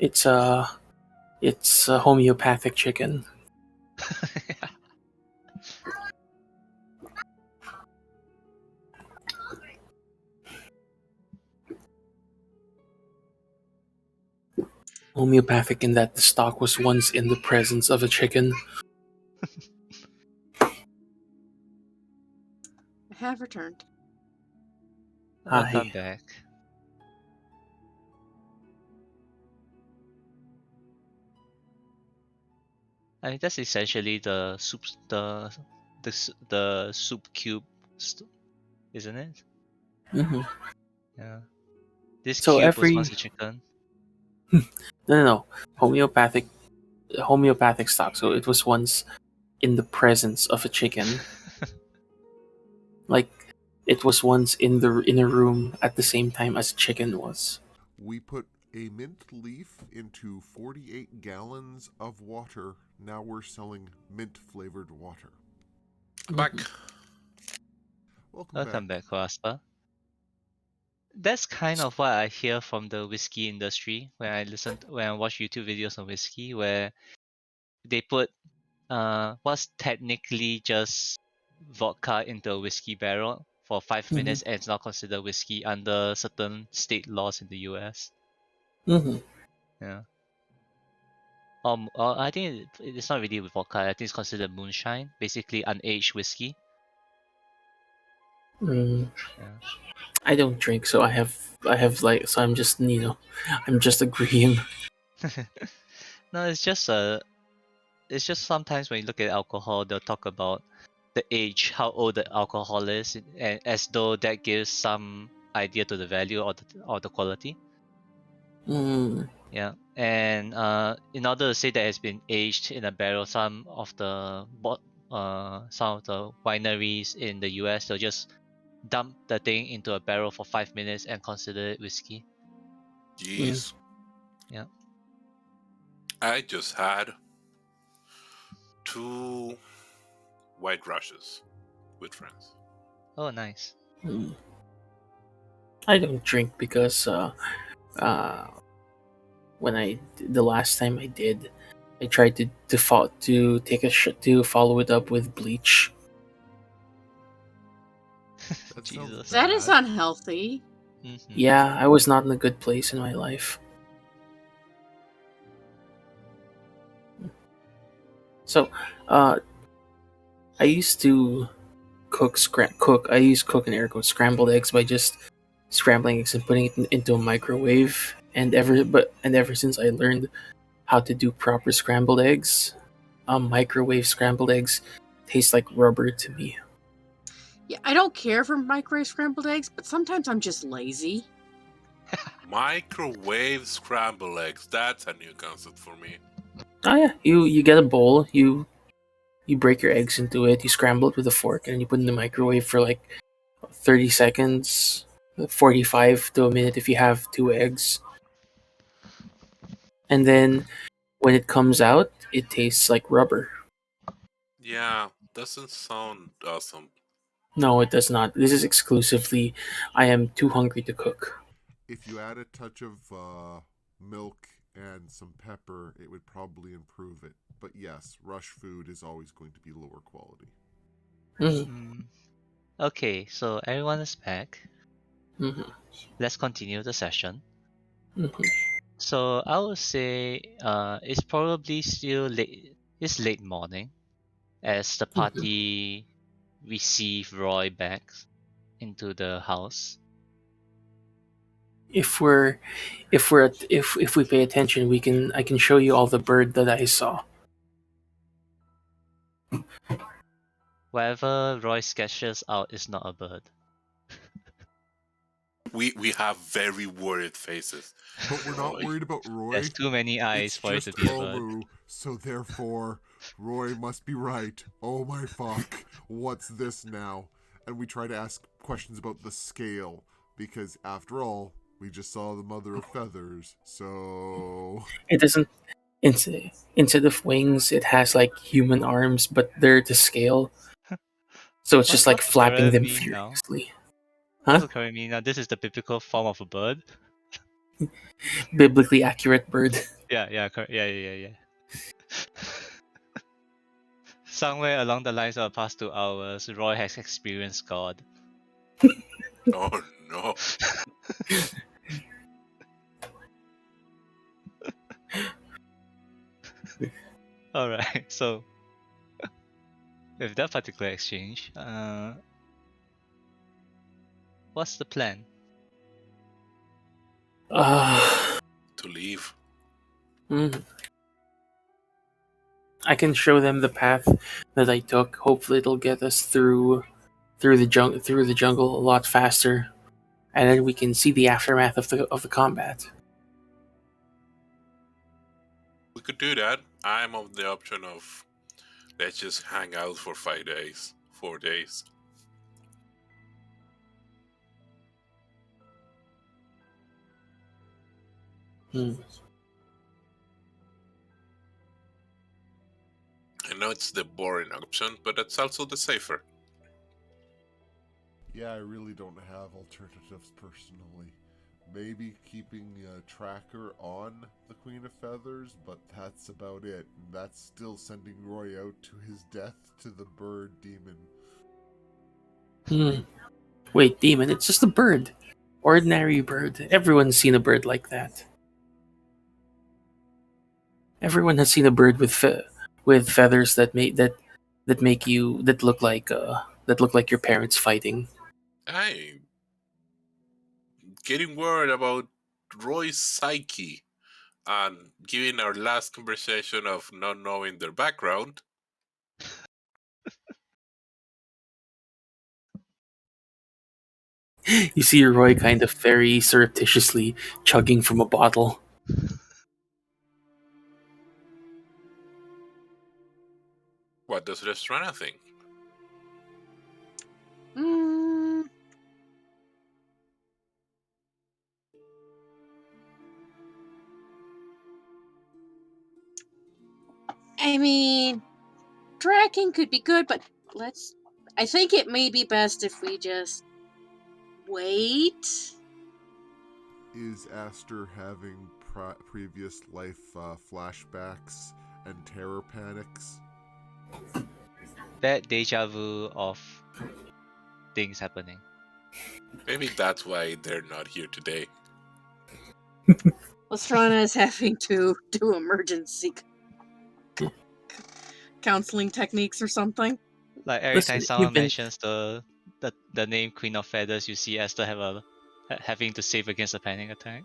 It's a homeopathic chicken. Homeopathic in that the stock was once in the presence of a chicken. I have returned. Welcome Hi. back. I mean, that's essentially the soup, the soup cube, isn't it? Mm-hmm. Yeah. This So cube was once every a chicken. no, homeopathic stock. So it was once in the presence of a chicken. Like it was once in a room at the same time as a chicken was. We put a mint leaf into 48 gallons of water. Now we're selling mint flavored water. Back. Welcome Welcome back. back, Raspa. That's kind of what I hear from the whiskey industry when I watch YouTube videos on whiskey, where they put what's technically just vodka into a whiskey barrel for 5 minutes and it's not considered whiskey under certain state laws in the US. Mm-hmm. Yeah. I think it's not really with vodka. I think it's considered moonshine, basically unaged whiskey. Mm. Yeah. I don't drink, so so I'm just I'm just agreeing. No, it's just sometimes when you look at alcohol, they'll talk about the age, how old the alcohol is, and as though that gives some idea to the value or the quality. Mm. Yeah, and in order to say that it's been aged in a barrel, some of the wineries in the US, they'll just dump the thing into a barrel for 5 minutes and consider it whiskey. Jeez. Yeah. I just had 2 white rushes with friends. Oh, nice. Mm. I don't drink because uh, the last time I did, I tried to default to take a to follow it up with bleach. That sounds Jesus. That is bad. unhealthy. Yeah, I was not in a good place in my life. So, I used to cook. I use cook in air quotes scrambled eggs by just scrambling eggs and putting it into a microwave. And ever since I learned how to do proper scrambled eggs, microwave scrambled eggs taste like rubber to me. Yeah, I don't care for microwave scrambled eggs, but sometimes I'm just lazy. Microwave scrambled eggs. That's a new concept for me. Oh yeah, you get a bowl, you break your eggs into it, you scramble it with a fork, and you put it in the microwave for like 30 seconds, 45 to a minute if you have two eggs. And then when it comes out, it tastes like rubber. Yeah, doesn't sound awesome. No, it does not. This is exclusively I am too hungry to cook. If you add a touch of milk and some pepper, it would probably improve it. But yes, rush food is always going to be lower quality. Mm-hmm. Okay, so everyone is back. Mm-hmm. Let's continue the session. Mm-hmm. So I would say it's probably still late. It's late morning as the party receive Roy back into the house. If we pay attention, I can show you all the bird that I saw. Whatever Roy sketches out is not a bird. We have very worried faces. But we're not Roy. worried about Roy. There's too many eyes It's for it just to be a bird. Omu, so therefore, Roy must be right. Oh my fuck, what's this now? And we try to ask questions about the scale, because after all, we just saw the mother of feathers, so... It doesn't. Instead of wings, it has like human arms, but they're to scale. So it's just like What's the flapping current them meme now? furiously. What's Huh? the current meme now? This is the biblical form of a bird. Biblically accurate bird. Yeah, yeah. Somewhere along the lines of the past 2 hours, Roy has experienced God. Oh no. Alright, so with that particular exchange, what's the plan? To leave. I can show them the path that I took. Hopefully, it'll get us through the jungle a lot faster, and then we can see the aftermath of the combat. We could do that. I'm of the option of let's just hang out for 5 days, 4 days. I know it's the boring option, but it's also the safer. Yeah, I really don't have alternatives personally. Maybe keeping a tracker on the Queen of Feathers, but that's about it. And that's still sending Roy out to his death to the bird demon. Wait, demon, it's just a bird. Ordinary bird. Everyone's seen a bird like that. Everyone has seen a bird with feathers that look like your parents fighting. I'm getting worried about Roy's psyche, and given our last conversation of not knowing their background, You see Roy kind of very surreptitiously chugging from a bottle. what does Restrana think? I mean, tracking could be good, but I think it may be best if we just wait. Is Aster having previous life flashbacks and terror panics? That deja vu of things happening. Maybe that's why they're not here today. Lestrana is having to do emergency counseling techniques or something. Like every Listen, time someone mentions the name Queen of Feathers, you see Esther having to save against a panic attack.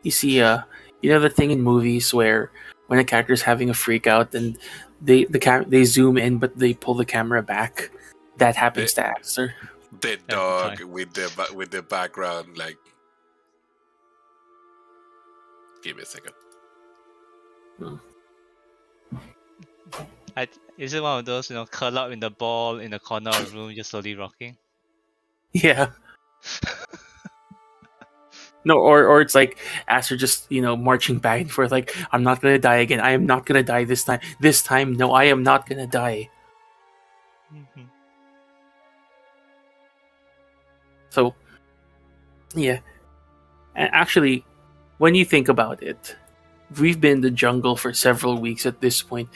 You see, you know the thing in movies where when a character's having a freak out and they zoom in but they pull the camera back. That happens to Aster. The dog with the background, like. Give me a second. Is it one of those, curl up in the ball in the corner of the room, just slowly rocking? Yeah. No, or it's like Aster just marching back and forth like, I'm not gonna die again. I am not gonna die this time. This time, no, I am not gonna die. Mm-hmm. So, yeah. And actually, when you think about it, we've been in the jungle for several weeks at this point.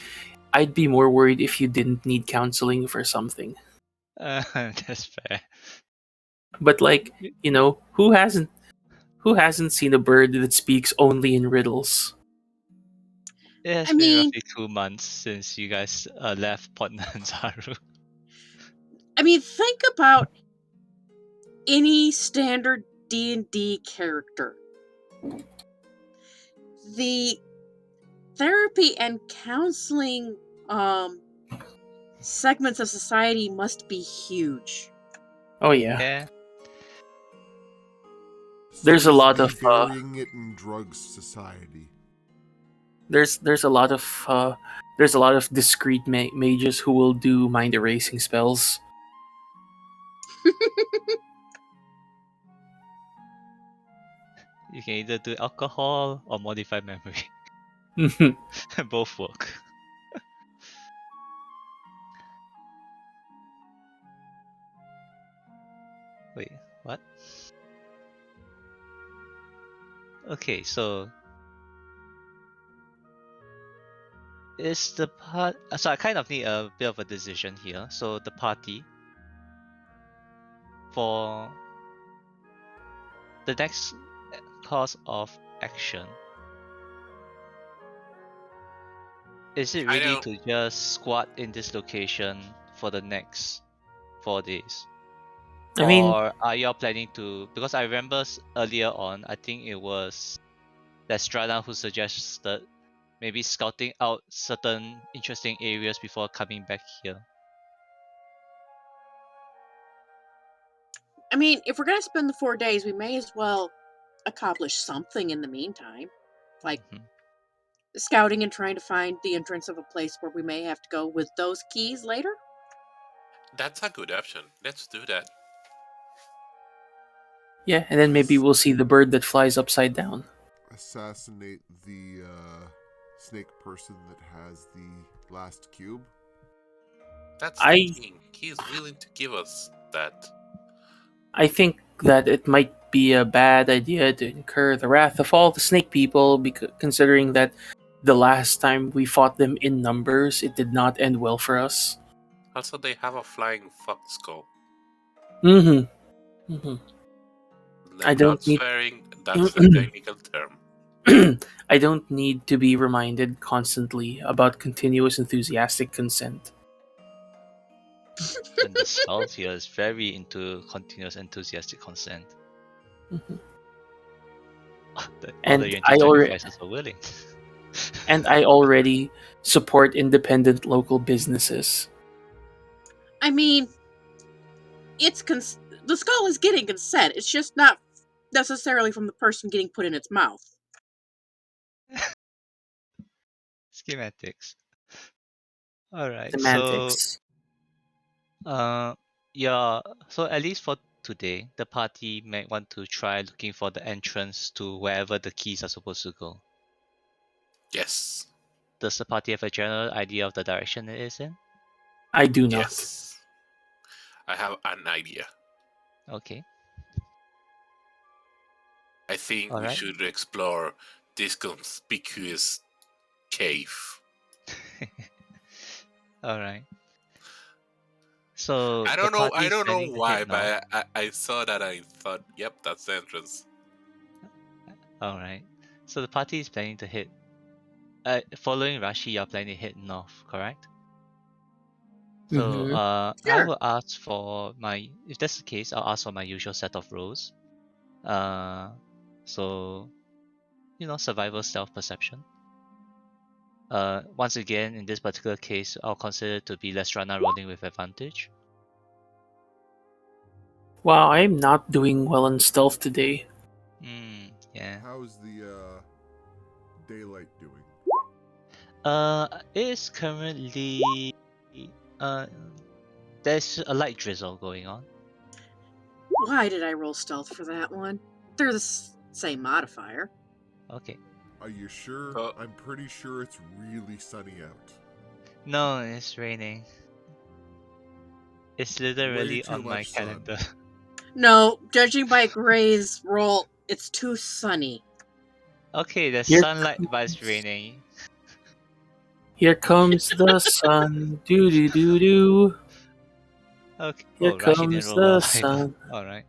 I'd be more worried if you didn't need counseling for something. That's fair. But like, who hasn't seen a bird that speaks only in riddles? It has I been mean, roughly 2 months since you guys left Port Nanzaru. think about any standard D&D character. The therapy and counseling segments of society must be huge. Oh yeah. Yeah. There's a Seems to lot be of burying it in drugs society. there's a lot of discreet mages who will do mind erasing spells. You can either do alcohol or modify memory. Both work. Wait, what? Okay, so is the part? So I kind of need a bit of a decision here. So the party for the next course of action, is it I really know to just squat in this location for the next 4 days? I mean, Or are y'all planning to? Because I remember earlier on, I think it was Lestrana who suggested maybe scouting out certain interesting areas before coming back here. I mean, if we're going to spend the 4 days, we may as well accomplish something in the meantime. Like Mhm. scouting and trying to find the entrance of a place where we may have to go with those keys later. that's a good option. Let's do that. yeah, and then maybe we'll see the bird that flies upside down. Assassinate the snake person that has the last cube. That's the I king. He is willing to give us that. I think that it might be a bad idea to incur the wrath of all the snake people, because considering that the last time we fought them in numbers, it did not end well for us. Also, they have a flying fuck skull. Mm-hmm. Mm-hmm. I I'm don't not need. swearing. That's the technical term. I don't need to be reminded constantly about continuous enthusiastic consent. And the spell here is very into continuous enthusiastic consent. Mhm. All the And UNT sacrifices are willing. I already support independent local businesses. I mean, the skull is getting consent. It's just not necessarily from the person getting put in its mouth. Schematics. Alright, so Semantics. uh yeah, so at least for today, the party might want to try looking for the entrance to wherever the keys are supposed to go. Yes. Does the party have a general idea of the direction it is in? I do not. Yes. I have an idea. Okay. I think we Alright. should explore this conspicuous cave. Alright. So I the don't know. party I is don't know planning to head why, north. but I saw that. I thought, yep, that's the entrance. Alright. So the party is planning to head following Rashi, you're planning to head north, correct? So Mm-hmm. I Sure. will ask for my, if that's the case, I'll ask for my usual set of rolls. So survival, stealth, perception. Once again, in this particular case, I'll consider it to be Lestrana rolling with advantage. Wow, I'm not doing well on stealth today. Yeah. How's the daylight doing? It is currently uh, there's a light drizzle going on. Why did I roll stealth for that one? They're the same modifier. Okay. Are you sure? So- I'm pretty sure it's really sunny out. No, it's raining. It's Way literally too on my much sun. calendar. No, judging by Gray's roll, it's too sunny. Okay, there's Here sunlight, but it's comes, raining. here comes the sun. Doo doo doo doo. Okay. Here Oh, Rashi didn't comes roll well the either. sun. Alright.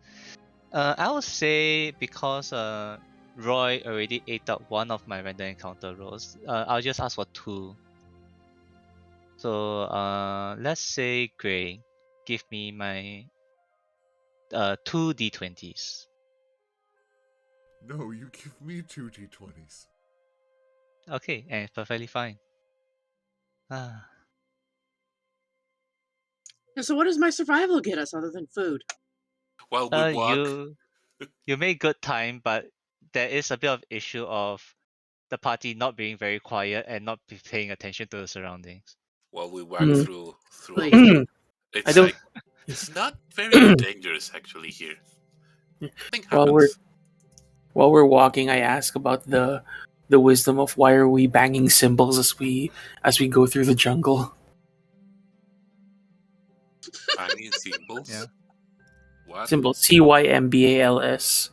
I would say because Roy already ate up one of my random encounter rolls, I'll just ask for 2. So let's say Gray, give me my 2 d20s. No, you give me 2 d20s. Okay, and it's perfectly fine. Ah. So what does my survival get us other than food? Well, we walk. You made good time, but there is a bit of issue of the party not being very quiet and not paying attention to the surroundings. While we walk Hmm. through a Please. field. I It's don't. like it's not very dangerous actually here. Nothing while we're happens. while we're walking, I ask about the wisdom of why are we banging cymbals as we go through the jungle. Banging symbols. Yeah. What? Cymbals, cymbals,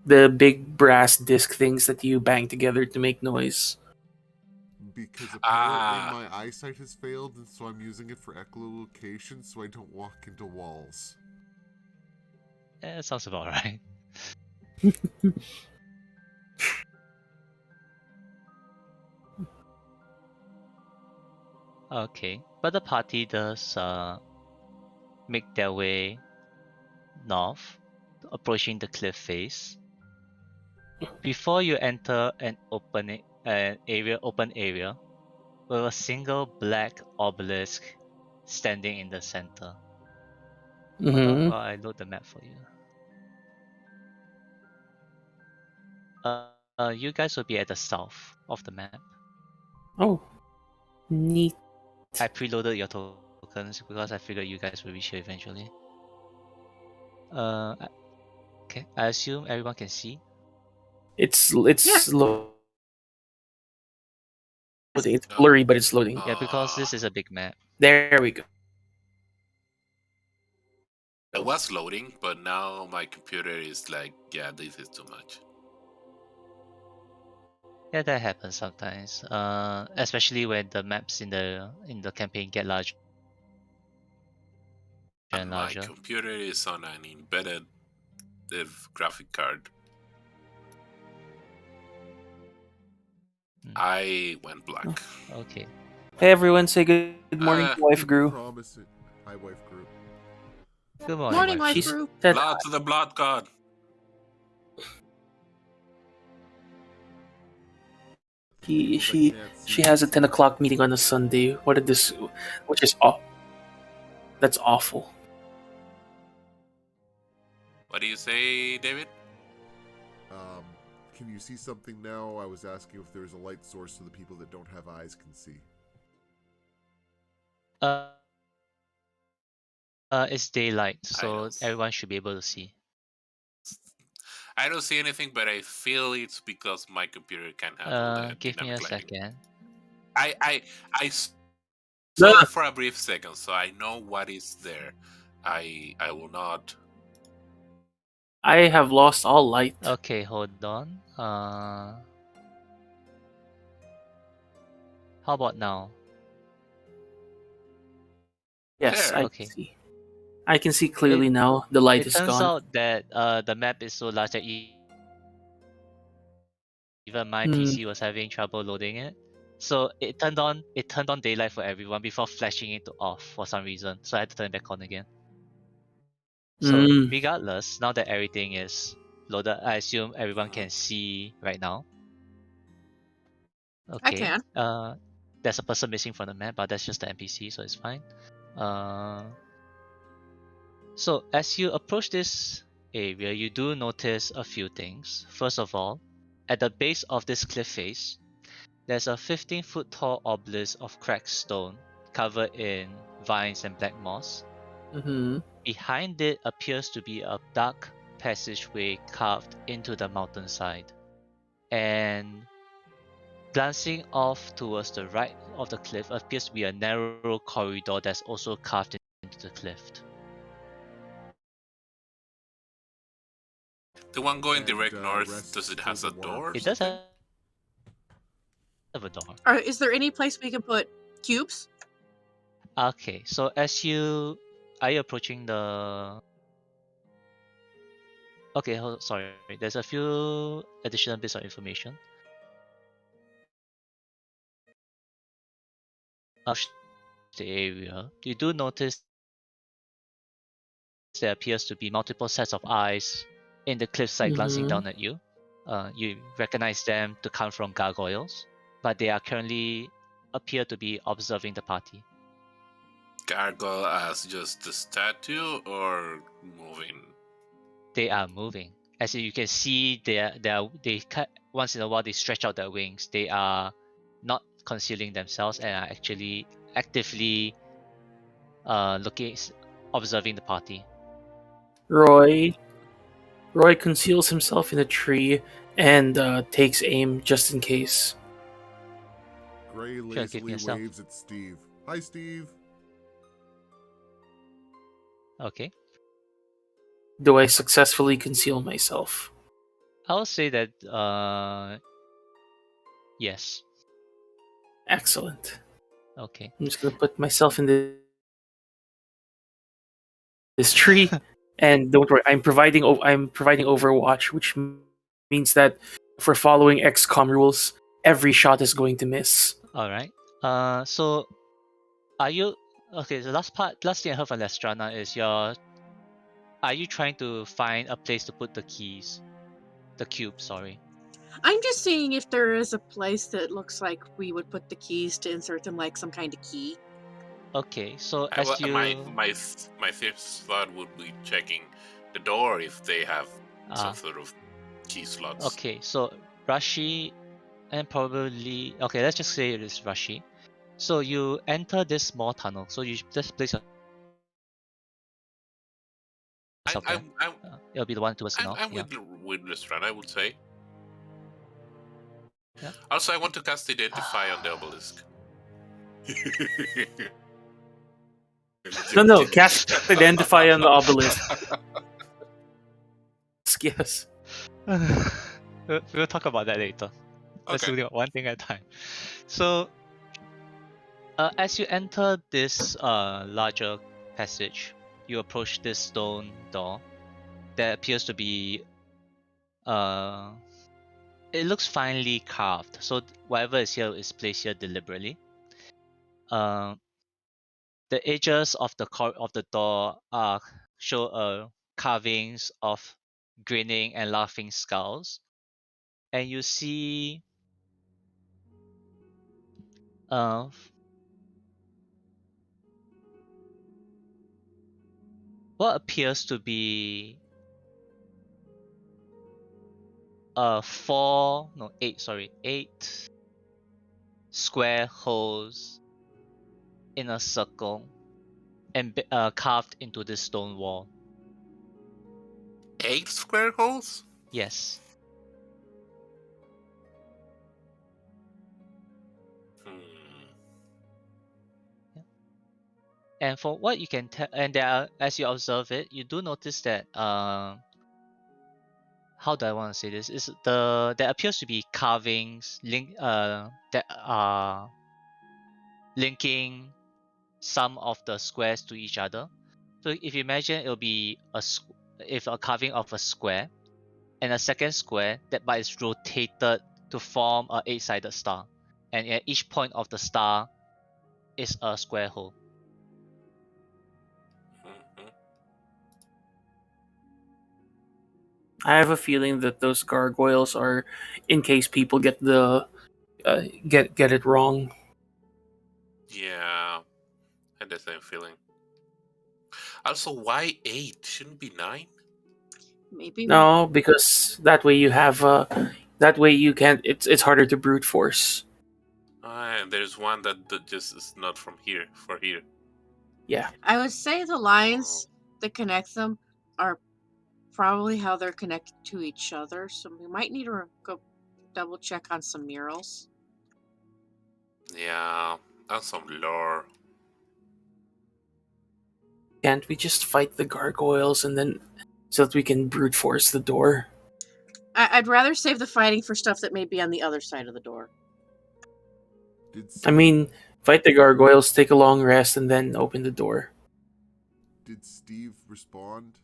the big brass disc things that you bang together to make noise. Because apparently Ah, my eyesight has failed, and so I'm using it for echolocation so I don't walk into walls. That sounds about right. Okay, but the party does make their way north, approaching the cliff face. Before you enter an open area with a single black obelisk standing in the center. Hold on Mm-hmm. while I load the map for you. You guys will be at the south of the map. Oh, neat. I preloaded your tokens because I figured you guys will reach here eventually. Okay, I assume everyone can see. It's Yeah. loading. It's no. blurry, but it's loading. Yeah, because Uh, this is a big map. There we go. it was loading, but now my computer is like, yeah, this is too much. Yeah, that happens sometimes. Especially when the maps in the campaign get larger And and my larger. computer is on an embedded graphic card. I went black. Okay. Hey everyone, say good morning Uh, to Wife Gru. Promise it. Hi, wife group. Good morning, Morning, wife. Life She's Crew. said blood to the blood god. he Peoples I she can't see. she has a 10 o'clock meeting on a Sunday. Which is that's awful. What do you say, David? Can you see something now? I was asking if there's a light source so the people that don't have eyes can see. Uh, it's daylight, I so don't. everyone should be able to see. I don't see anything, but I feel it's because my computer can handle the Give me a dynamic lighting. second. I saw Ugh. it for a brief second, so I know what is there. I will not. I have lost all light. Okay, hold on. How about now? Yes, There. I Okay. can see. I can see clearly now. The light It is turns gone. out that the map is so large that even my Hmm. PC was having trouble loading it. So it turned on daylight for everyone before flashing it to off for some reason. So I had to turn it back on again. So Mm. regardless, now that everything is loaded, I assume everyone can see right now. I Okay. can. There's a person missing from the map, but that's just the NPC, so it's fine. So as you approach this area, you do notice a few things. First of all, at the base of this cliff face, there's a 15-foot tall obelisk of cracked stone covered in vines and black moss. Hmm. Behind it appears to be a dark passageway carved into the mountainside. And glancing off towards the right of the cliff appears to be a narrow corridor that's also carved into the cliff. The one going and direct north, rest does it for has the a door or It does something? have a door. Is there any place we can put cubes? Okay, so are you approaching the? Okay, sorry. There's a few additional bits of information. The area, you do notice there appears to be multiple sets of eyes in the cliffside glancing Mm-hmm. down at you. You recognize them to come from gargoyles, but they are currently appear to be observing the party. Gargoyle as just a statue or moving? They are moving. As you can see, once in a while they stretch out their wings. They are not concealing themselves and are actually actively looking, observing the party. Roy conceals himself in a tree and takes aim just in case. Gray Sure, give me lazily a stealth. waves at Steve. Hi, Steve. Okay. Do I successfully conceal myself? I'll say that yes. Excellent. Okay. I'm just gonna put myself in this tree, and don't worry, I'm providing Overwatch, which means that if we're following XCOM rules, every shot is going to miss. All right. So are you okay? The last thing I heard from Lestrana is are you trying to find a place to put the keys, the cube? Sorry. I'm just seeing if there is a place that looks like we would put the keys to insert them, like some kind of key. Okay. So Well, as my you my my fifth thought would be checking the door if they have some uh sort of key slots. okay. So Rashi and probably okay. Let's just say it is Rashi. So you enter this small tunnel. So you just place I, yourself there. I'm I'm It'll be the one towards the I'm, north. I'm Yeah. with Lestran, I would say. Yeah. Also, I want to cast Identify on the obelisk. No, cast Identify on the obelisk. Yes. We'll talk about that later. Let's Okay. do one thing at a time. So, as you enter this larger passage, you approach this stone door that appears to be uh, it looks finely carved. So whatever is here is placed here deliberately. Uh, the edges of the door show carvings of grinning and laughing skulls, and you see uh, what appears to be eight square holes in a circle and carved into this stone wall. 8 square holes? Yes. Hmm. Yeah. And for what you can tell, and there are, as you observe it, you do notice that how do I want to say this? Is there appears to be carvings that are linking some of the squares to each other. So if you imagine it'll be if a carving of a square and a second square that but is rotated to form a eight-sided star, and at each point of the star is a square hole. Mhm. I have a feeling that those gargoyles are in case people get it wrong. Yeah, I had the same feeling. Also, why 8? Shouldn't be 9? Maybe. No, because that way you can't. It's harder to brute force. And there's one that just is not from here, for here. Yeah. I would say the Oh, lines that connect them are probably how they're connected to each other. So we might need to go double check on some murals. yeah, that's some lore. Can't we just fight the gargoyles and then so that we can brute force the door? I'd rather save the fighting for stuff that may be on the other side of the door. Did I mean, fight the gargoyles, take a long rest, and then open the door. did Steve respond?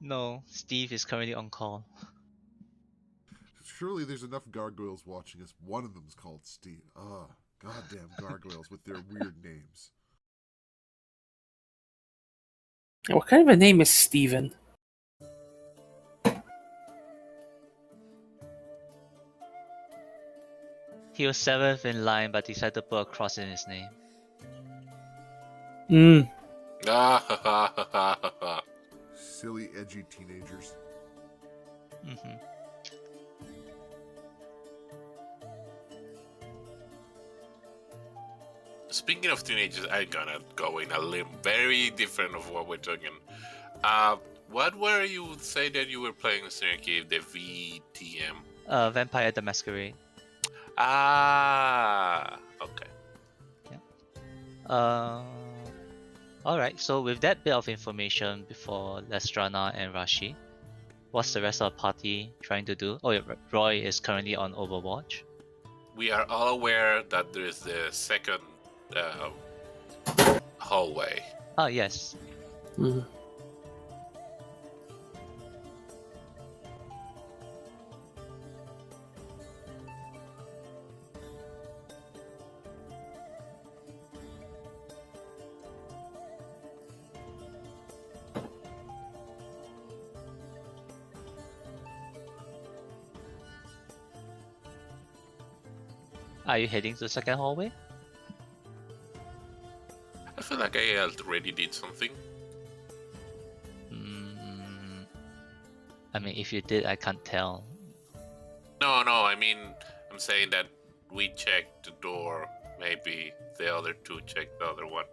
No, Steve is currently on call. Surely there's enough gargoyles watching us. One of them's called Steve. Goddamn gargoyles with their weird names. What kind of a name is Steven? He was 7th in line, but decided to put a cross in his name. Ah, ha, ha, ha, ha, ha, ha. Silly, edgy teenagers. Mm-hmm. Speaking of teenagers, I'm gonna go in a limb very different of what we're talking. What were you say that you were playing in Senior Cave? The VTM. Vampire the Masquerade. Ah, okay. Alright, so with that bit of information before Lestrana and Rashi, what's the rest of the party trying to do? Oh yeah, Roy is currently on Overwatch. We are all aware that there is the second hallway. Oh yes. Mhm. Are you heading to the second hallway? I feel like I already did something. I mean, if you did, I can't tell. No, I mean, I'm saying that we checked the door. Maybe the other two checked the other one.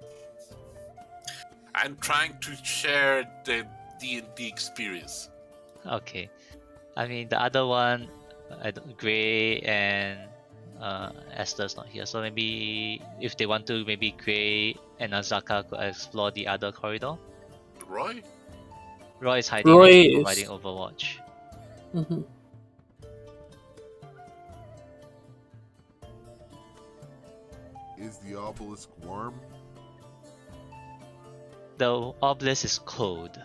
I'm trying to share the D&D experience. Okay. I mean, the other one, Gray and Esther's not here, so maybe if they want to, maybe Gray and Azaka could explore the other corridor. Roy? Roy is hiding Roy next to is- providing Overwatch. Mhm. Is the obelisk warm? The obelisk is cold.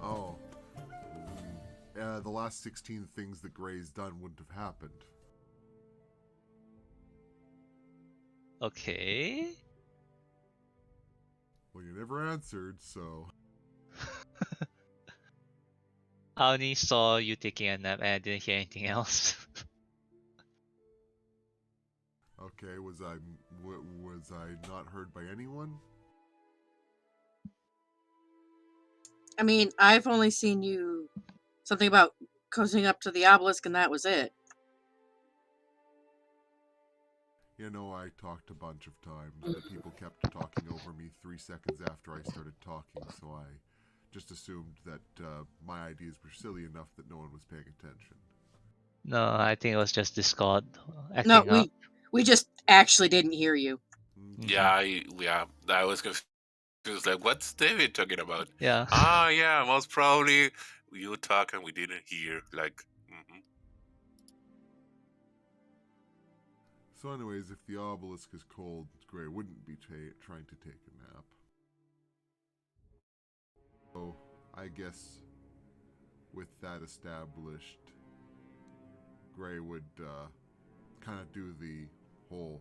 Oh. The last 16 things that Gray's done wouldn't have happened. Okay. Well, you never answered, so. I only saw you taking a nap and I didn't hear anything else. Okay, was I not heard by anyone? I mean, I've only seen you something about cozying up to the obelisk, and that was it. You know, I talked a bunch of times, but people kept talking over me 3 seconds after I started talking, so I just assumed that my ideas were silly enough that no one was paying attention. No, I think it was just Discord acting No, up. we just actually didn't hear you. Yeah, I was confused. Like, what's David talking about? Yeah. Yeah, most probably you talk and we didn't hear. Like, So anyways, if the obelisk is cold, Gray wouldn't be trying to take a nap. So, I guess with that established, Gray would kind of do the whole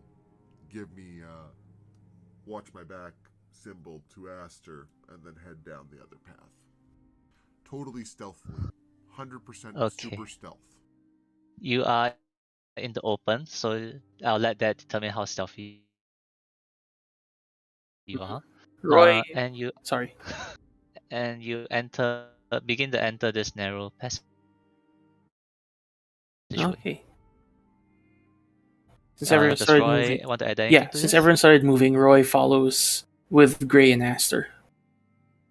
give me watch my back symbol to Aster and then head down the other path. Totally stealthily. 100% Okay. super stealth. You are in the open, so I'll let that determine how stealthy you are. Roy, And you sorry. and you begin to enter this narrow passageway. Okay. Since everyone Does started Roy moving, want to add anything to since this? everyone started moving, Roy follows with Gray and Aster.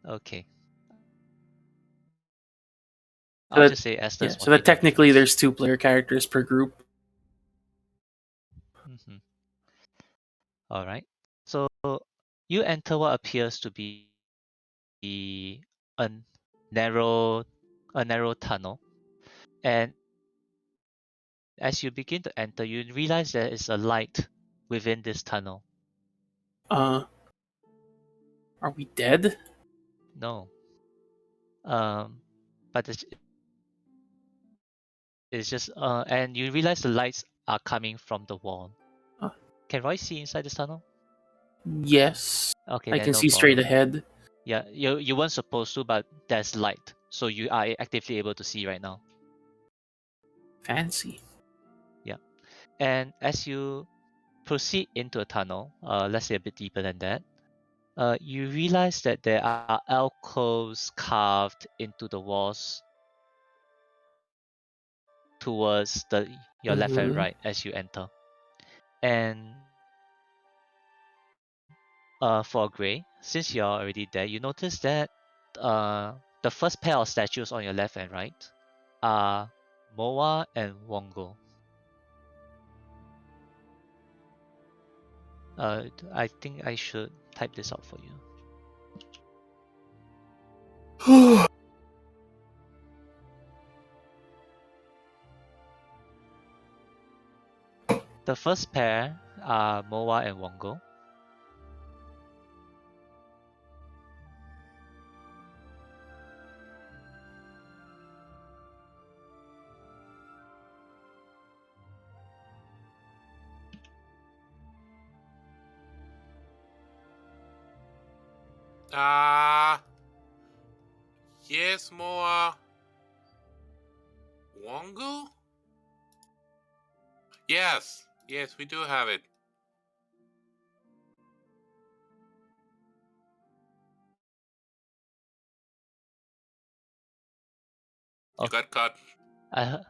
Okay. So I'll that- just say Esther's so that technically there's 2 player characters per group. Mm-hmm. All right. So you enter what appears to be a narrow a narrow tunnel, and as you begin to enter, you realize there is a light within this tunnel. Are we dead? No. But it's just and you realize the lights are coming from the wall. Uh, Can Roy see inside this tunnel? yes. Okay, I then can no see straight problem. ahead. Yeah, you weren't supposed to, but there's light, so you are actively able to see right now. Fancy. Yeah, and as you proceed into a tunnel, let's say a bit deeper than that, you realize that there are alcoves carved into the walls towards your left and Mm-hmm. right as you enter. And for Gray, since you're already there, you notice that the first pair of statues on your left and right are Moa and Wongo. I think I should type this out for you. The first pair are Moa and Wongo. Ah, yes, Moa. Wongo? Yes, yes, we do have it. You Okay, got caught.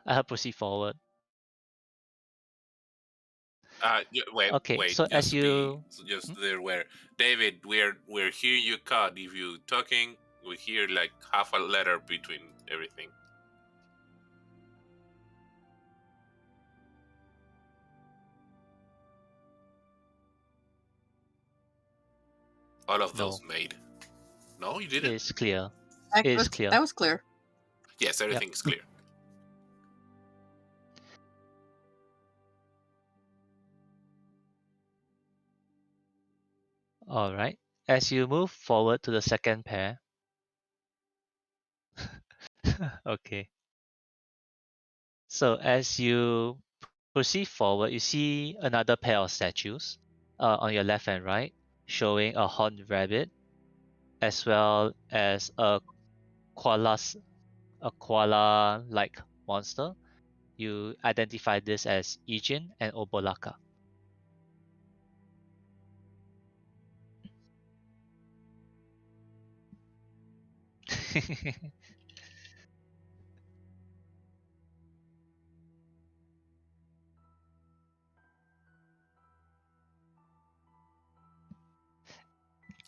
I'll proceed forward. Wait, Okay, wait. so as you Just hmm? there. Where David, we're hearing you cut. If you talking, we hear like half a letter between everything. All of those No, made. No, you didn't. it's clear. That It is was clear. that was clear. Yes, Yep. everything's clear. All right. As you move forward to the second pair. Okay. So as you proceed forward, you see another pair of statues on your left and right, showing a horned rabbit as well as a koala-like monster. You identify this as Ijin and Obolaka.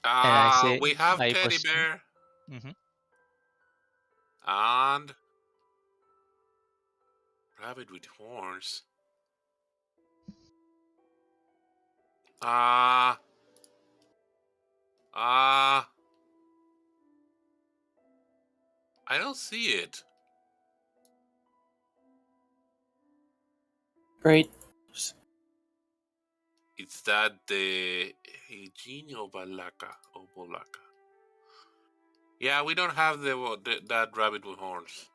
And I say, We have I teddy proceed. bear Mhm. and rabbit with horns. Ah, I don't see it. Right. It's that the Eugenio Obolaka. Yeah, we don't have that rabbit with horns.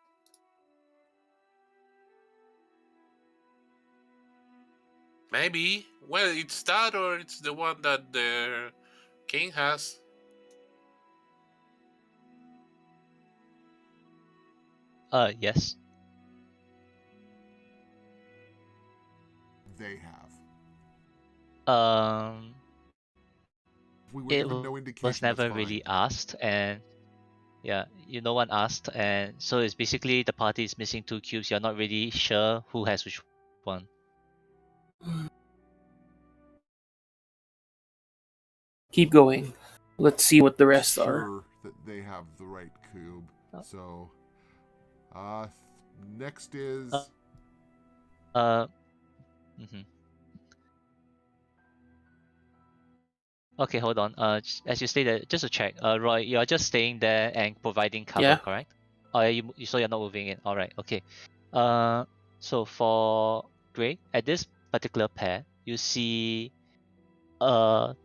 Maybe. Well, it's that or it's the one that the king has. Yes. They have. Um, We were it given no was indication, that's never fine. really asked, and yeah, no one asked, and so it's basically the party is missing two cubes. You're not really sure who has which one. Keep going. Let's see what the rest are. Sure that they have the right cube. Uh, So, next uh, is uh mhm. Okay, hold on. As you stated, just to check, Roy, you're just staying there and providing cover, Yeah. correct? Oh, yeah, so you're not moving in. All right, okay. So for Gray, at this particular pair, you see a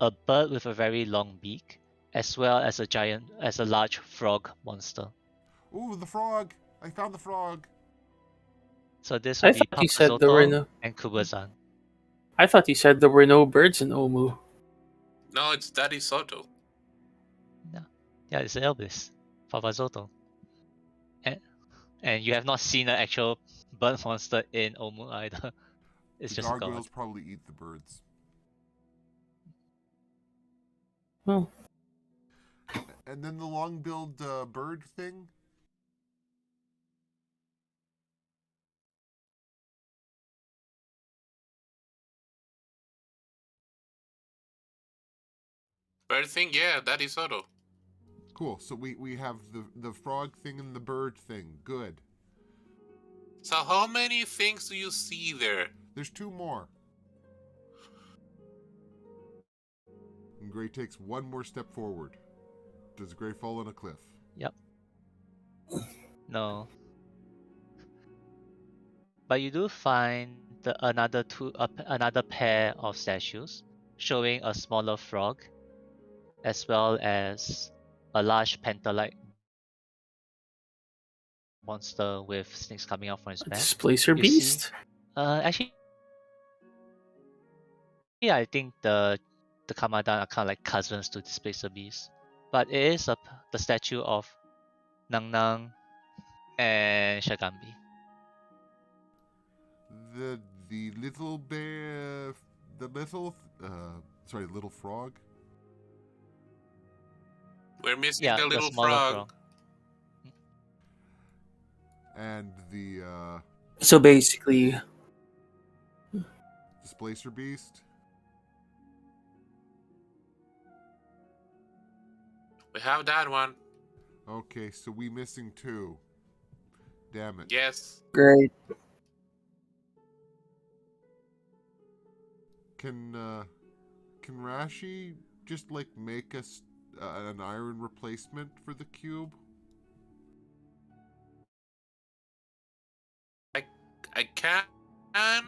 a bird with a very long beak, as well as a large frog monster. Ooh, the frog! I found the frog! So this would I be thought you said there were Papazoto no. and Kubazan. I thought you said there were no birds in Omu. No, it's Daddy Soto. Yeah, it's Elvis, Papazoto. And you have not seen an actual bird monster in Omu either. It's The just a god. gargoyles probably eat the birds. Well, And then the long-billed bird thing? Bird thing, yeah, Daddy Soto. Cool. So we have the frog thing and the bird thing. Good. So how many things do you see there? There's 2 more. And Gray takes 1 more step forward. Does Gray fall on a cliff? Yep. No. But you do find another pair of statues showing a smaller frog, as well as a large panther-like monster with snakes coming out from his a back. displacer You see, beast? actually, yeah, I think the Kamadan are kind of like cousins to Displacer Beast, but it is the statue of Nang Nang and Shagambi. The little bear, the little little frog. We're missing Yeah, the the little smaller frog. frog. And the So basically, displacer beast. We have that one. Okay, so we missing 2. Damn it. Yes. great. Can Rashi just like make us an iron replacement for the cube? I can. I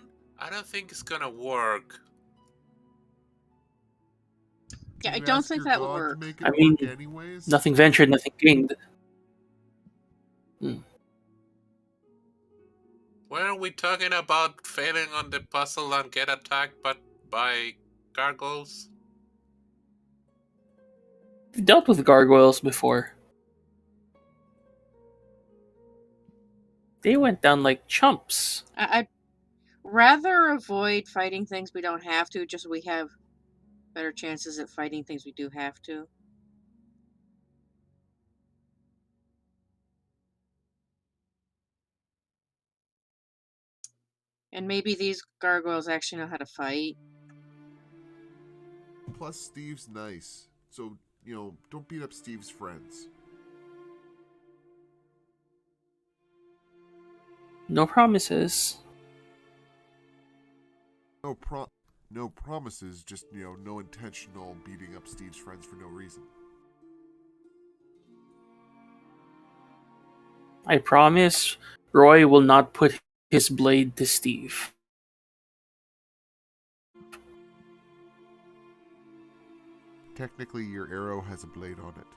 don't think it's gonna work. Yeah, Can I you don't ask think your that would god to work. make I it mean, work anyways? Nothing ventured, nothing gained. Why are we talking about failing on the puzzle and get attacked by gargoyles? We've dealt with gargoyles before. They went down like chumps. I'd rather avoid fighting things we don't have to, just so we have better chances at fighting things we do have to. And maybe these gargoyles actually know how to fight. Plus, Steve's nice, so don't beat up Steve's friends. No promises. No promises, just no intentional beating up Steve's friends for no reason. I promise Roy will not put his blade to Steve. Technically, your arrow has a blade on it.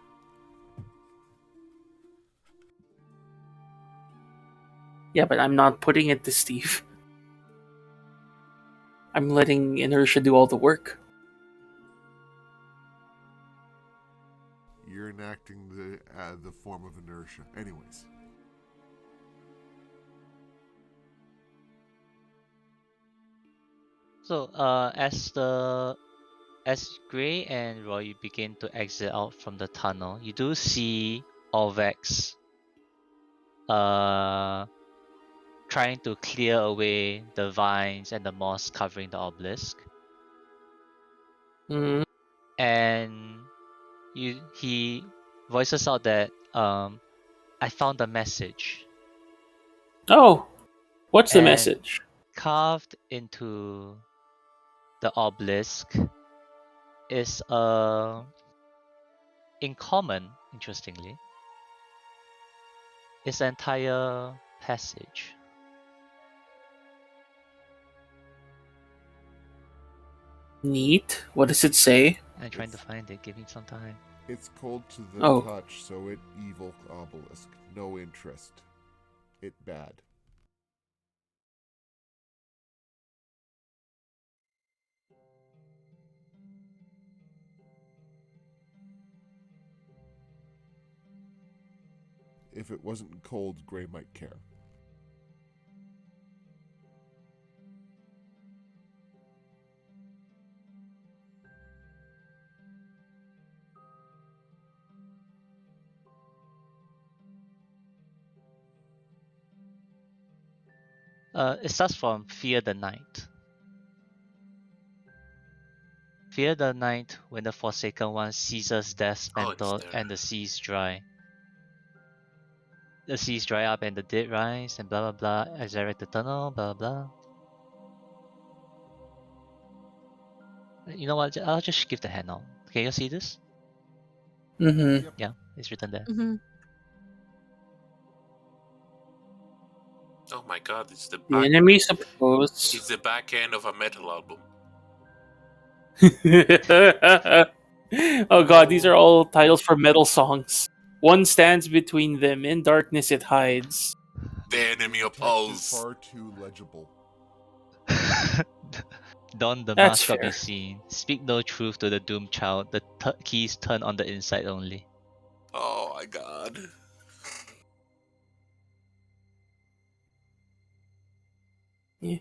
Yeah, but I'm not putting it to Steve. I'm letting inertia do all the work. You're enacting the form of inertia. Anyways. So, as Gray and Roy begin to exit out from the tunnel, you do see Orvex trying to clear away the vines and the moss covering the obelisk. Mm. And he voices out that I found a message. Oh, what's the And message? carved into the obelisk is in common, interestingly, It's the entire passage. Neat. What does it say? I'm trying to find it. Give me some time. It's cold to the Oh. touch, so it evil obelisk. No interest. It bad. If it wasn't cold, Gray might care. It starts from Fear the Night. Fear the night when the Forsaken One seizes death's Oh, it's mantle there. and the seas dry. The seas dry up and the dead rise and blah blah blah. Resurrect the tunnel, blah blah. You know what? I'll just give the handout. Can you see this? Mm-hmm. Yep. Yeah, it's written there. Mm-hmm. Oh my god, it's the The back. enemy It's suppose. the back end of a metal album. Oh god, these are all titles for metal songs. One stands between them, in darkness it hides. The enemy The text is oppose. far too legible. Don the That's mask cannot be fair. seen. Speak no truth to the doomed child. The keys turn on the inside only. Oh my god. The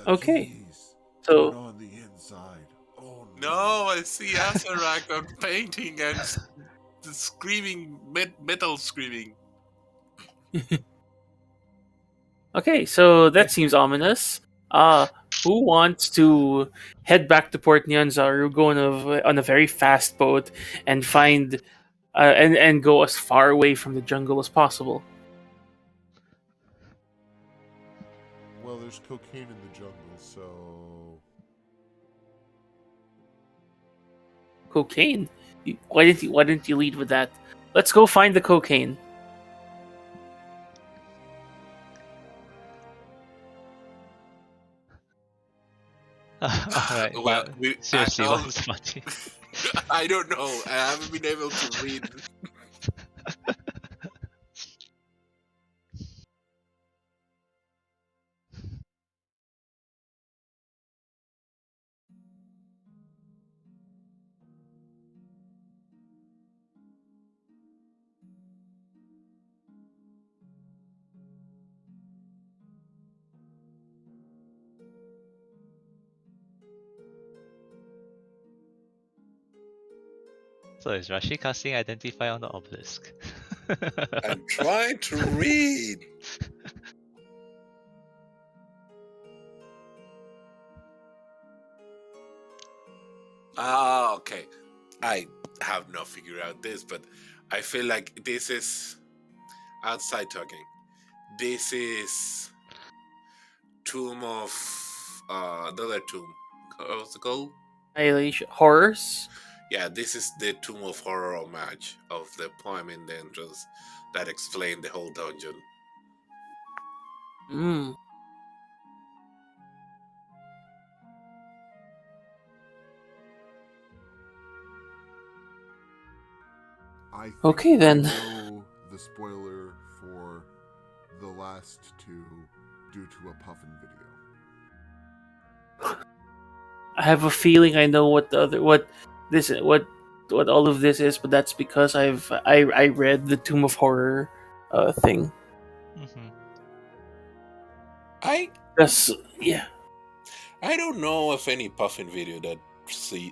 Okay, keys so- turn on the inside. Oh No, I see Azarak on painting and the screaming, metal screaming. Okay, so that seems ominous. Who wants to head back to Port Nyanzaru, go on a very fast boat, and find and go as far away from the jungle as possible? Well, there's cocaine in the jungle, so Cocaine. Why didn't you lead with that? Let's go find the cocaine. Alright, Well, but seriously, I'll- what's funny? I don't know. I haven't been able to read. So is Rashi casting identify on the obelisk? I'm trying to read. Ah, okay. I have not figured out this, but I feel like this is outside talking. This is Tomb of the other tomb. What's it called? Annihilation horrors. Yeah, this is the Tomb of Horror homage of the poem in the entrance that explained the whole dungeon. Hmm. I think Okay, then. I know the spoiler for the last two due to a Puffin video. I have a feeling I know what all of this is, but that's because I read the Tomb of Horror thing. Mhm. I Yeah. I don't know of any Puffin video that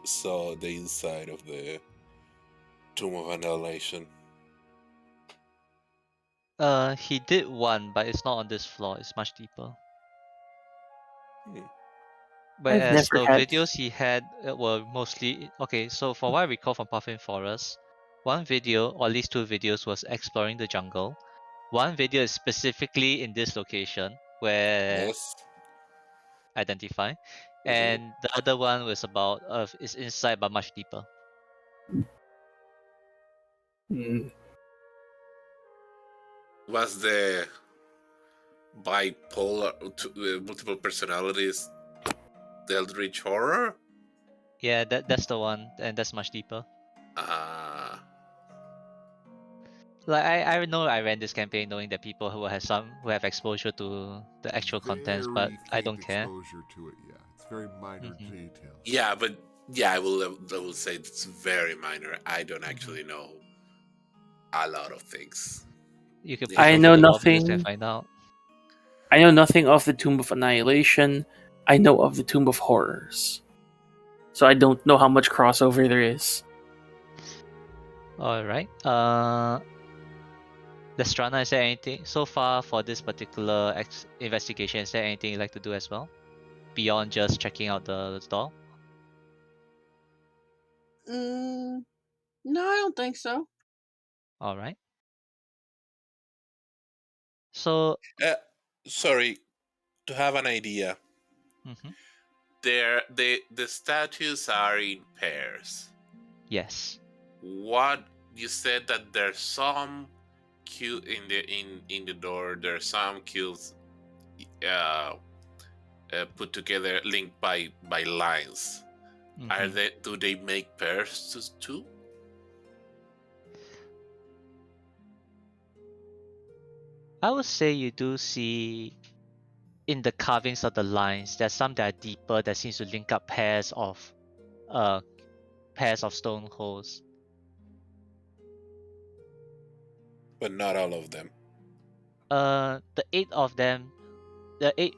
saw the inside of the Tomb of Annihilation. He did one, but it's not on this floor. It's much deeper. Hmm. I've Whereas never the had. videos he had were mostly okay. So from what I recall from Puffin Forest, one video or at least two videos was exploring the jungle. One video is specifically in this location where Yes. identify, Mhm. and the other one was about is inside but much deeper. Hmm. Was the bipolar, multiple personalities, the Eldritch Horror? Yeah, that's the one, and that's much deeper. Uh, Like I know I ran this campaign knowing that people who have exposure to the actual contents, but Very I faint don't care. exposure to it. Yeah, it's very minor Mhm. details. yeah, but yeah, I will say it's very minor. I don't Mhm. actually know a lot of things. You could push I over know the wall list and nothing. find out. I know nothing of the Tomb of Annihilation. I know of the Tomb of Horrors. So I don't know how much crossover there is. All right. Lestrana, is there anything so far for this particular investigation? Is there anything you'd like to do as well beyond just checking out the store? No, I don't think so. All right. So, Uh, Sorry, to have an idea. mhm, The statues are in pairs. yes. What you said that there's some cube in the door. There's some cubes uh, put together, linked by lines. Are Mhm. they? Do they make pairs too? I would say you do see in the carvings of the lines, there's some that are deeper that seems to link up uh pairs of stone holes. But not all of them. The eight of them, the eight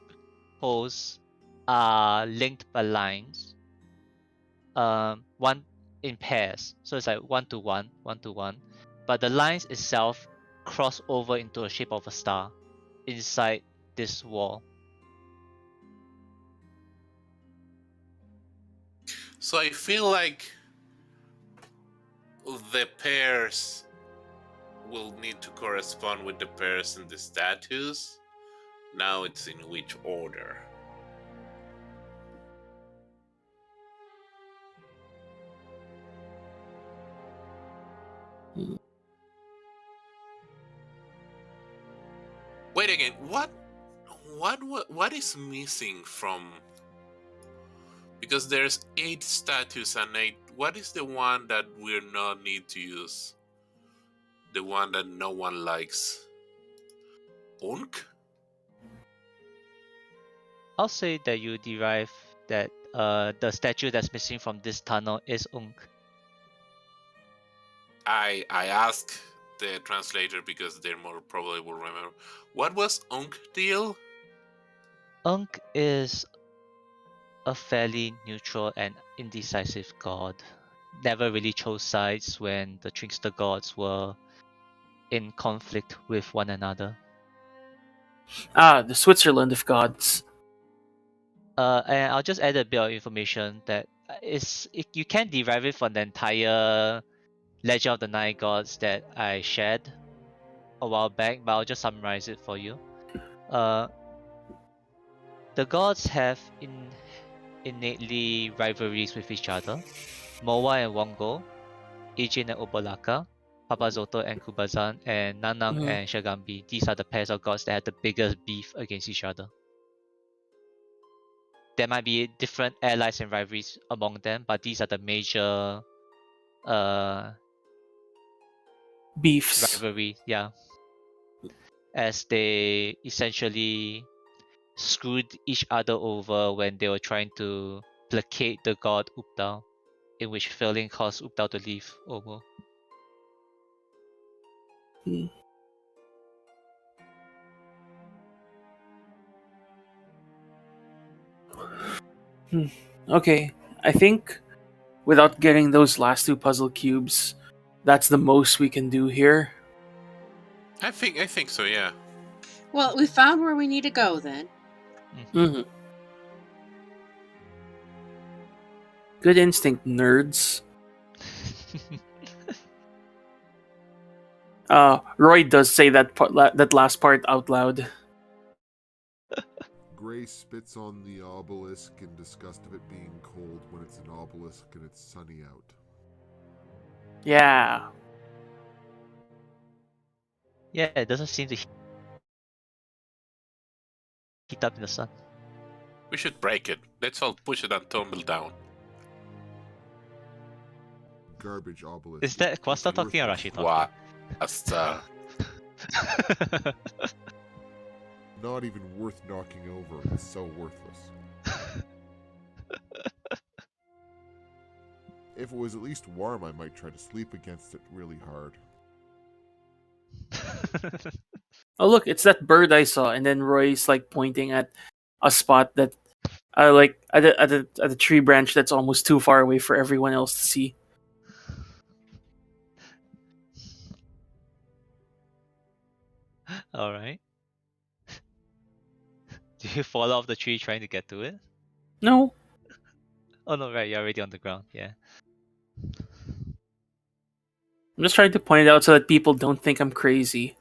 holes are linked by lines. One in pairs, so it's like one to one, one to one. But the lines itself cross over into a shape of a star inside this wall. So I feel like the pairs will need to correspond with the pairs in the statues. Now it's in which order? Hmm. Wait again. What is missing from? Because there's 8 statues and 8. What is the one that we're not need to use? The one that no one likes. Unk? I'll say that you derive that the statue that's missing from this tunnel is Unk. I ask the translator because they more probably will remember. What was Unk deal? Unk is a fairly neutral and indecisive god. Never really chose sides when the trickster gods were in conflict with one another. Ah, the Switzerland of gods. And I'll just add a bit of information that you can derive it from the entire Legend of the Nine Gods that I shared a while back, but I'll just summarize it for you. Uh, the gods have innately rivalries with each other. Moa and Wongo, Ijin and Obolaka, Papazoto and Kubazan, and Nanang Mhm. and Shagambi. These are the pairs of gods that have the biggest beef against each other. There might be different allies and rivalries among them, but these are the major uh Beefs. rivalry, yeah, as they essentially screwed each other over when they were trying to placate the god Updal, in which failing caused Updal to leave Omo. Hmm. Hmm. Okay, I think without getting those last two puzzle cubes, that's the most we can do here. I think so, yeah. Well, we found where we need to go then. Hmm. Good instinct, nerds. Roy does say that last part out loud. Gray spits on the obelisk in disgust of it being cold when it's an obelisk and it's sunny out. Yeah. Yeah, it doesn't seem to heat up in the sun. We should break it. Let's all push it and tumble down. Garbage obelisk. Is that It's Quasta talking or worthless. Rashi What? talking? Not even worth knocking over. It's so worthless. If it was at least warm, I might try to sleep against it really hard. Oh look, it's that bird I saw, and then Roy's like pointing at a spot that, like at a tree branch that's almost too far away for everyone else to see. Alright. Do you fall off the tree trying to get to it? No, Oh no, right, you're already on the ground, yeah. I'm just trying to point it out so that people don't think I'm crazy.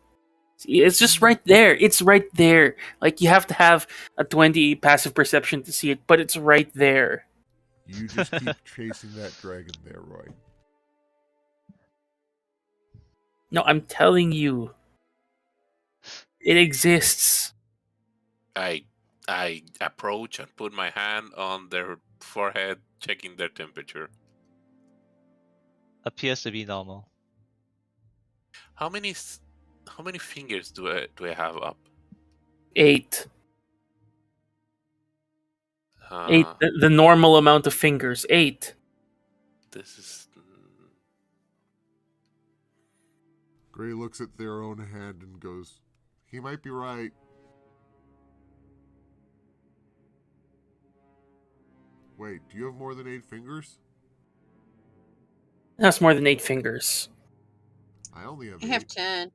See, it's just right there. It's right there. Like you have to have a 20 passive perception to see it, but it's right there. You just keep chasing that dragon there, Roy. No, I'm telling you, it exists. I approach and put my hand on their forehead, checking their temperature. Appears to be normal. How many fingers do I have up? 8. Uh, 8. The normal amount of fingers. 8. This is. Gray looks at their own hand and goes, he might be right. Wait, do you have more than 8 fingers? That's more than 8 fingers. I only have I 8. have 10.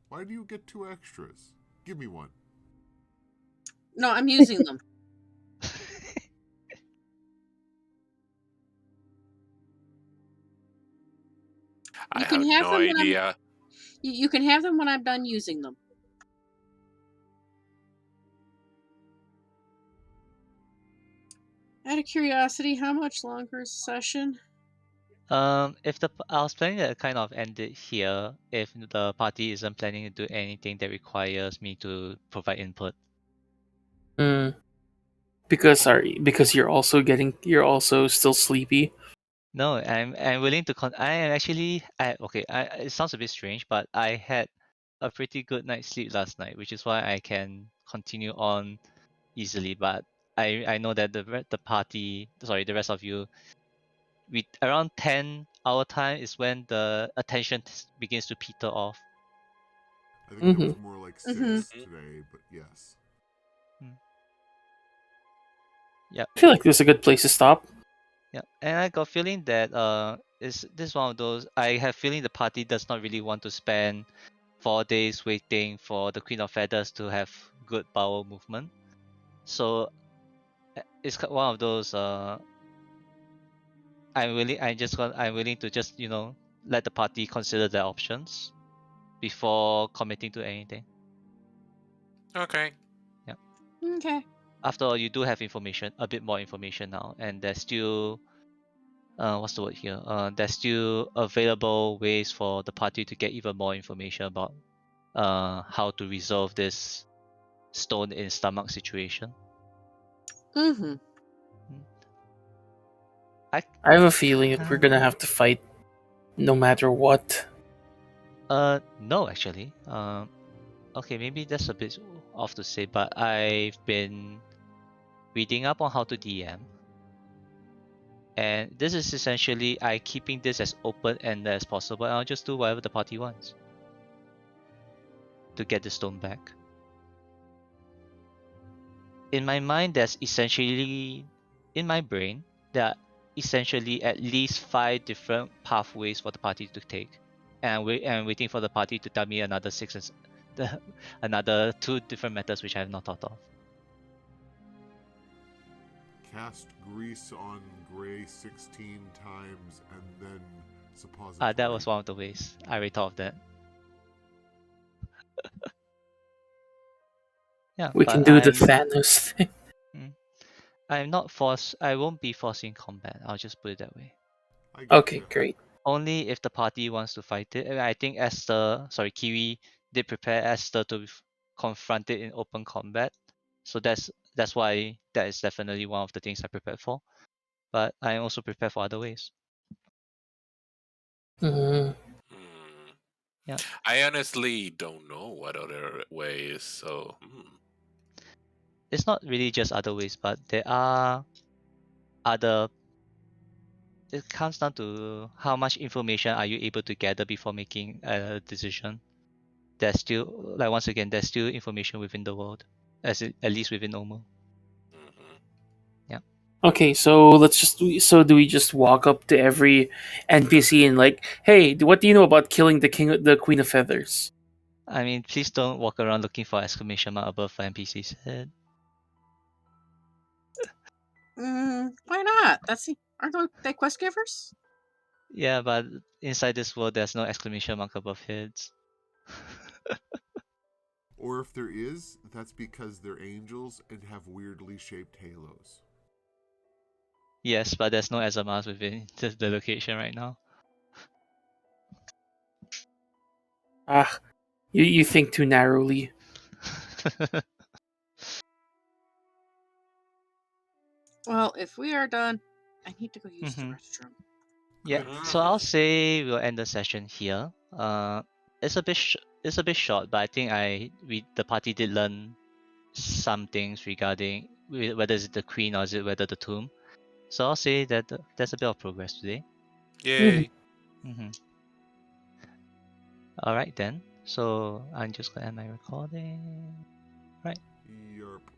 Why do you get 2 extras? Give me one. No, I'm using them. I You have can have no them when idea. You can have them when I'm done using them. Out of curiosity, how much longer is the session? If I was planning to kind of end it here, if the party isn't planning to do anything that requires me to provide input. Because you're also still sleepy. No, I'm willing to I am actually it sounds a bit strange, but I had a pretty good night's sleep last night, which is why I can continue on easily. But I know that the rest of you, with around 10 hour time is when the attention begins to peter off. I think it was more like 6 Mhm. today, but yes. Yeah. I feel like this is a good place to stop. Yeah, and I got feeling that is this one of those I have feeling the party does not really want to spend 4 days waiting for the Queen of Feathers to have good bowel movement. So it's one of those I'm willing to just let the party consider their options before committing to anything. Okay. Yeah. Okay. After all, you do have information, a bit more information now, and there's still what's the word here? There's still available ways for the party to get even more information about how to resolve this stone in stomach situation. Mm-hmm. I have a feeling that we're gonna have to fight no matter what. No, actually. Okay, maybe that's a bit off to say, but I've been reading up on how to DM, and this is essentially I keeping this as open-ended as possible, and I'll just do whatever the party wants to get the stone back. In my mind, in my brain, there are essentially at least 5 different pathways for the party to take, and I'm waiting for the party to tell me another 6 another 2 different methods which I have not thought of. Cast grease on Gray 16 times and then suppository. That was one of the ways. I already thought of that. Yeah, We but can do the Thanos thing. I'm not forced. I won't be forcing combat. I'll just put it that way. I get Okay, you. great. only if the party wants to fight it. And I think Kiwi did prepare Esther to confront it in open combat. So that's why that is definitely one of the things I prepared for. But I also prepare for other ways. Mhm. Hmm. Yeah. I honestly don't know what other ways. So It's not really just other ways, but there are other. It comes down to how much information are you able to gather before making a decision. There's still, like, once again, there's still information within the world, at least within Omo. mhm. Yeah. Okay, so do we just walk up to every NPC and like, hey, what do you know about killing the Queen of Feathers? I mean, please don't walk around looking for exclamation mark above NPC's head. Why not? Aren't they quest givers? Yeah, but inside this world, there's no exclamation mark above heads. Or if there is, that's because they're angels and have weirdly shaped halos. Yes, but there's no SMRs within the location right now. Ah, you think too narrowly. Well, if we are done, I need to go use the Mhm. restroom. Yeah, so Mhm. I'll say we'll end the session here. It's a bit it's a bit short, but I think the party did learn some things regarding whether it's the queen or is it whether the tomb. So I'll say that there's a bit of progress today. Mhm. Yay. Mm-hmm. All right then. So I'm just gonna end my recording. Right. Yarp.